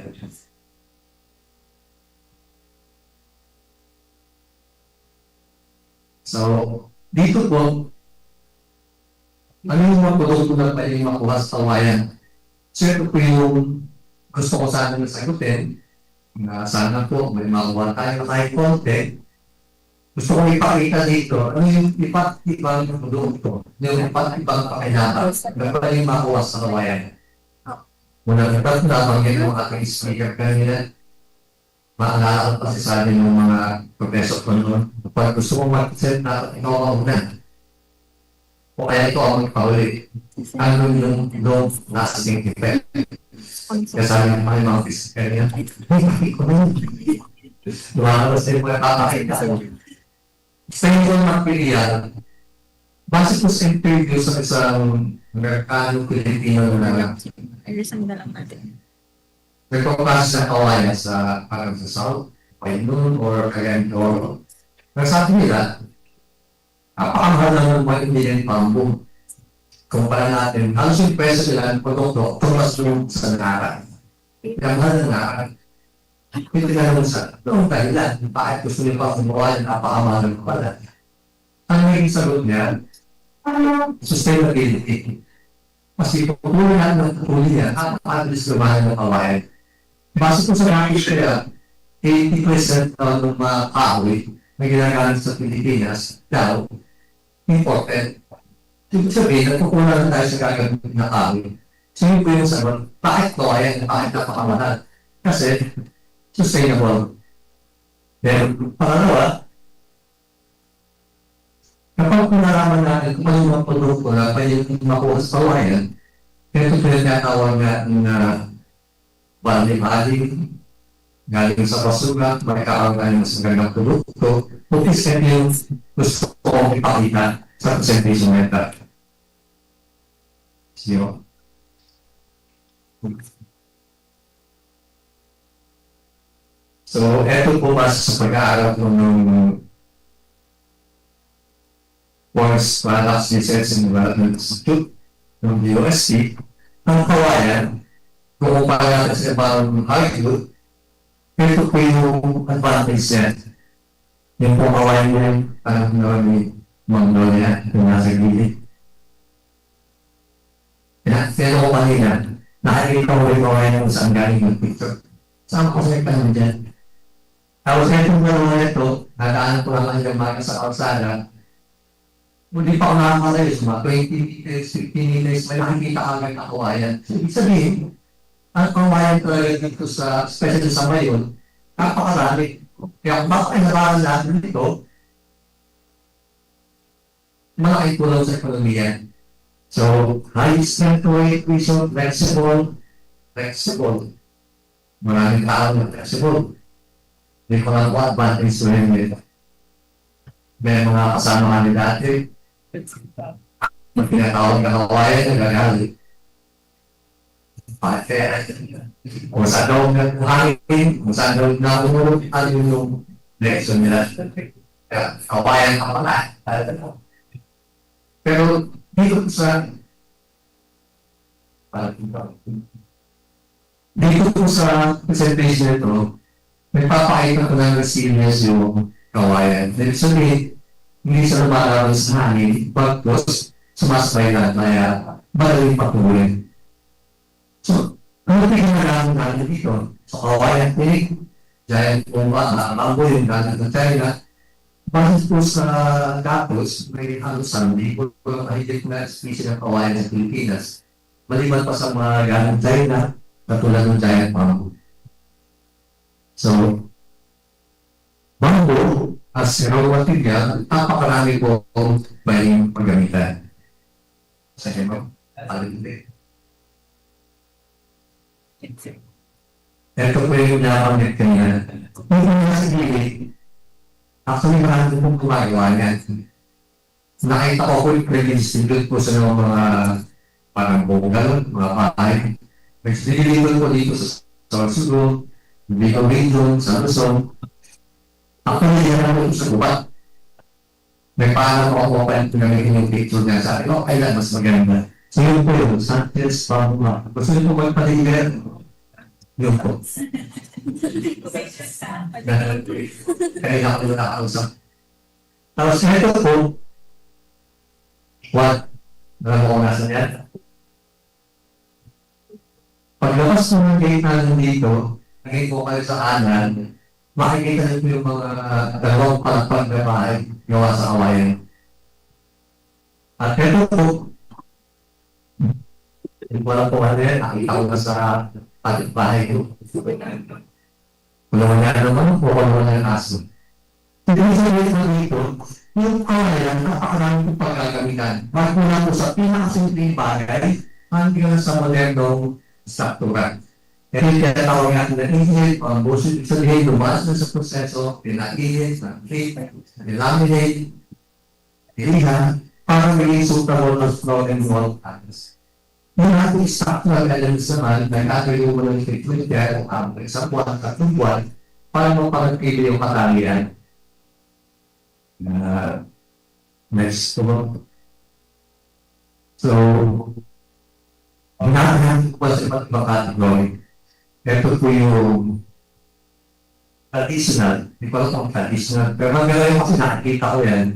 So, dito po, ano yung mga produkto na pwede makuha sa kawayan? So ito po yung gusto ko sana na sagutin, na sana po may makuha tayo na kahit konti. Gusto ko ipakita dito, ano yung iba't-ibang produkto, yung iba't-ibang pakailangan na pwede makuha sa kawayan. Muna dapat nabanggit ng ating speaker kanina, maalala kasi sa atin yung mga professor ko noon. Pag gusto ko mag-set na ikaw ang una, o kaya ito ang magpaulit. Ano yung long lasting effect? Kasama yung mga physical yan. Lumakas yung mga kakakita. Sa yung material, base po sa interview sa isang Amerikano Pilipino na nagpapasa sa kawayan sa parang sa South, Painon, or Cagayan-Oro. Nagsabi nila, napakamahal lang ng mga Indian bamboo. Kumpara natin, halos yung peso nila ng produkto, tumas yung sa naran. Kaya mahal na naran. Yung tinanong sa noong dahilan, bakit gusto niyo pa kumuha yung napakamahal ng pala. Ang naging sagot niya, sustainability. Kasi kung muli natin ng huli yan, napakabilis lumahan ng kawayan. Base po sa nakikita kaya, 80% ng mga kahoy na ginagamit sa Pilipinas, daw, imported. Ibig sabihin, nagkukulang tayo sa gagamit na kahoy. So yun po yung sagot. Bakit kawayan? Bakit napakamahal? Kasi sustainable. Then, pangalawa, kapag nalaman natin kung ano yung produkto na pwede makuha sa kawayan, ito pinatawag natin na bali-bali, galing sa basura, makikawag na yung mas magandang produkto, kung isa yung gusto kong ipakita sa presentation method. Zero. So, eto po mas sa pag-aaral ko ng Forest Products Research and Development Institute ng USC, ang kawayan, kung kumpara natin sa ibang hardwood, ito po yung advantage niya. Yung po kawayan niya, parang ni Magnolia, yung nasa gilid. Pero ko kanina, nakikita ko yung kawayan yung saan galing yung picture. Saan ko sa ipan dyan? Tapos itong gano'n ito, nadaan ko lang ang gamay sa kalsada. Hindi pa ako nakakalayos, mga 20 meters, 15 meters, may nakikita agad na kawayan. So, ibig sabihin, ang kawayan talaga dito sa, especially sa ngayon, napakarami. Kaya kung bakit ay nararan natin dito, malaking tulong sa ekonomiya. So, high strength weight, flexible. Maraming tao na flexible. Hindi ko lang po advantage to him dito. May mga kasama kami dati. Pinatawag na kawayan, nagagali. Kung saan daw hangin, kung saan daw nakumulog, ano yung leksyon nila. Kawayan ka pala. Pero dito po sa presentation ito, may papakita ko ng resilience yung kawayan. Ibig sabihin, hindi siya lumalaban sa hangin, pagkos sumasabay na kaya malaking patuloy. So, ano pinagalaman natin dito? So, kawayan tinig, giant bomba, bambo yung galing ng China. Bakit po sa datos, may halusan, hindi po mahigit na species ng kawayan sa Pilipinas. Maliban pa sa mga galing China, katulad ng giant bamboo. So, bamboo, as raw material, napakarami po pwedeng paggamitan. Sa inyo, alin. Ito po yung nakamit kanina. Kung nasa gilid, actually marami pong gumagawa yan. Nakita ko po yung pre-distribute po sa mga parang bugal, mga pahay. Nag-deliver po dito sa Sorsogon, Bicol Region, sa Luzon. Actually, yan naman sa gubat. May paalam ako pa yung picture niya. Sabi ko, kailan mas maganda. So yun po yun, Sanchez, Pamela. Gusto nyo po magpaligan? Yun po. Kaya ako yung nakausap. Tapos ito po, what? Alam ko nasa yan. Paglabas mo ng gate natin dito, naging po kayo sa kanan, makikita nyo yung mga dalawang palapag na bahay gawa sa kawayan. At ito po, hindi ko lang po ano yan, nakita ko na sa patit bahay ko. Kung naman yan naman, kung naman yan aso. Hindi sa mga dito, yung kawayan, napakarami kong pagkagamitan. Bakit mo na po sa pinakasimpleng bagay, hanggang sa modernong struktura. Kaya yung tinatawag natin na inhale, bullshit, sabihin, lumaas na sa proseso, pinag-inhale, nilaminate, nilihan, para maging suitable na flow and wall patterns. Yung ating structural elements naman, nag-agay mo ng treatment kaya kung isang buwan, tatlong buwan, para mo pagpili yung katalian. Next to so, ang nakahanap ko sa iba't ibang category. Ito po yung traditional, hindi ko alam kung traditional, pero magaling kasi nakikita ko yan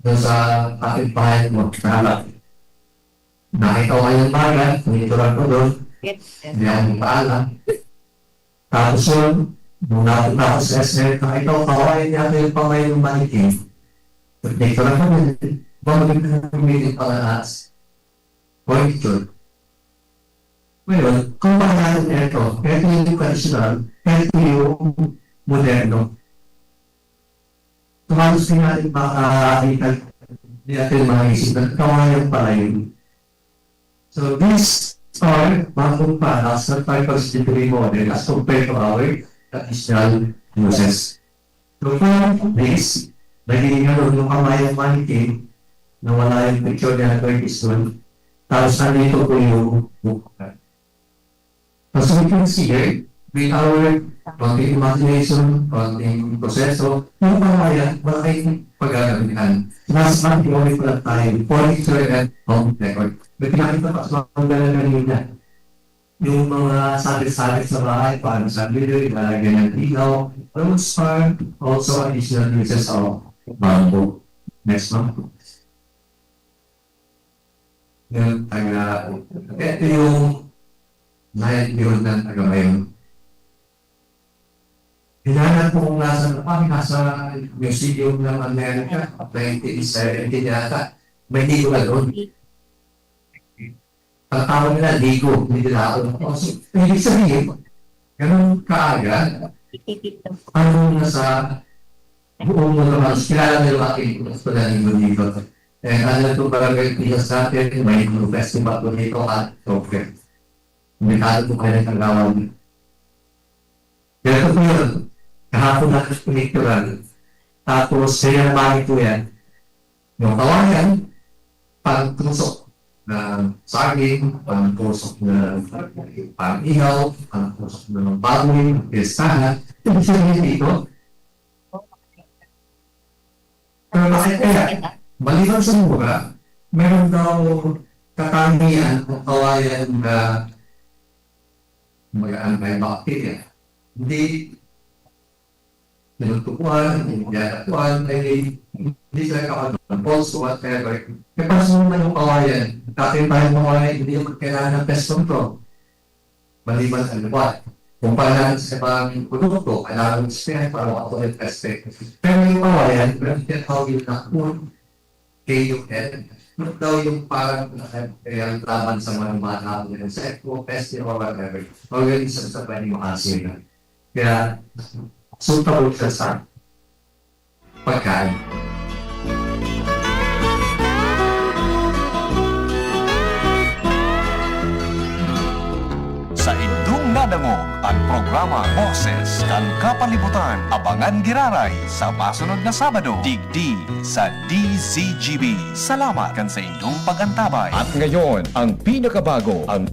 doon sa ating bahay mo, nahalap. Nakita ko kayong bagan, nito lang ko doon, hindi ako magpaalam. Tapos yun, nung napunta ako sa SNL, nakita ko kawain niya yung pamay ng manikin. Nito lang ko doon, bumagin na ng meeting pala as furniture. Ngayon, kung paano natin ito yung traditional, ito yung moderno. Tumalos din natin makakita di natin mga isip na kawayan pala yun. So these are mga kumparas na pag-constitutory model as compared to our traditional uses. So from this, naging nga yung kamayang manikin na wala yung picture na advertisement, tapos nandito po yung buka. As we can see here, with our konting imagination, konting proseso, yung pamaya, malaking pag-agamitan. Mas matiwari ko lang tayo, furniture and home record. May pinakita pa sa mga kanina, yung mga sabit-sabit sa bahay, paano sa video, ilalagyan ng ilaw, those are also additional uses of bamboo. Next one. Yung taga, ito yung night view ng taga-bayon. Hinahanap ko kung nasa museum ng Amerika, 1970 yata, may ligo na doon. Ang tawag nila, ligo, hindi nila ako. So, ibig sabihin, ganun kaaga, ano nasa buong mundo mas kilala nila aking pagdaligo dito. And ano ito barangay Pilas natin, may festival po dito at Tokyo. Umikado po kayo ng kagawang. Ganito po yun. Kahapon na pinicturan. Tapos, kaya naman ito yan. Yung kawayan, pang-tusok na saging, pang-tusok na pang-ihaw, pang-tusok na baboy, pistahan. Ibig sabihin dito. Pero bakit kaya? Maliban sa mura, meron daw katangian o kawayan na mag-antibacteria. Hindi nilutukuan, hindi yatatuan, ay hindi sila kapag-pulse o whatever. Kaya paano naman yung kawayan? Dati tayong kawayan, hindi yung kailangan ng pest control. Maliban sa lupa. Kung paano natin sa mga produkto, kailangan ng spray para makakulit pest. Pero yung kawayan, meron tinatawag yung nakun, KUN. Ano daw yung parang laban sa mga nakakul ng sekto, pest, or whatever. Organism sa pwedeng makasira. Kaya, suitable siya sa pagkain. Sa indung nadangog ang programa Boses kan Kapalibutan. Abangan giraray sa masunod na Sabado. Digdi sa DZGB. Salamat kan sa indung pagantabay. At ngayon, ang pinakabago, ang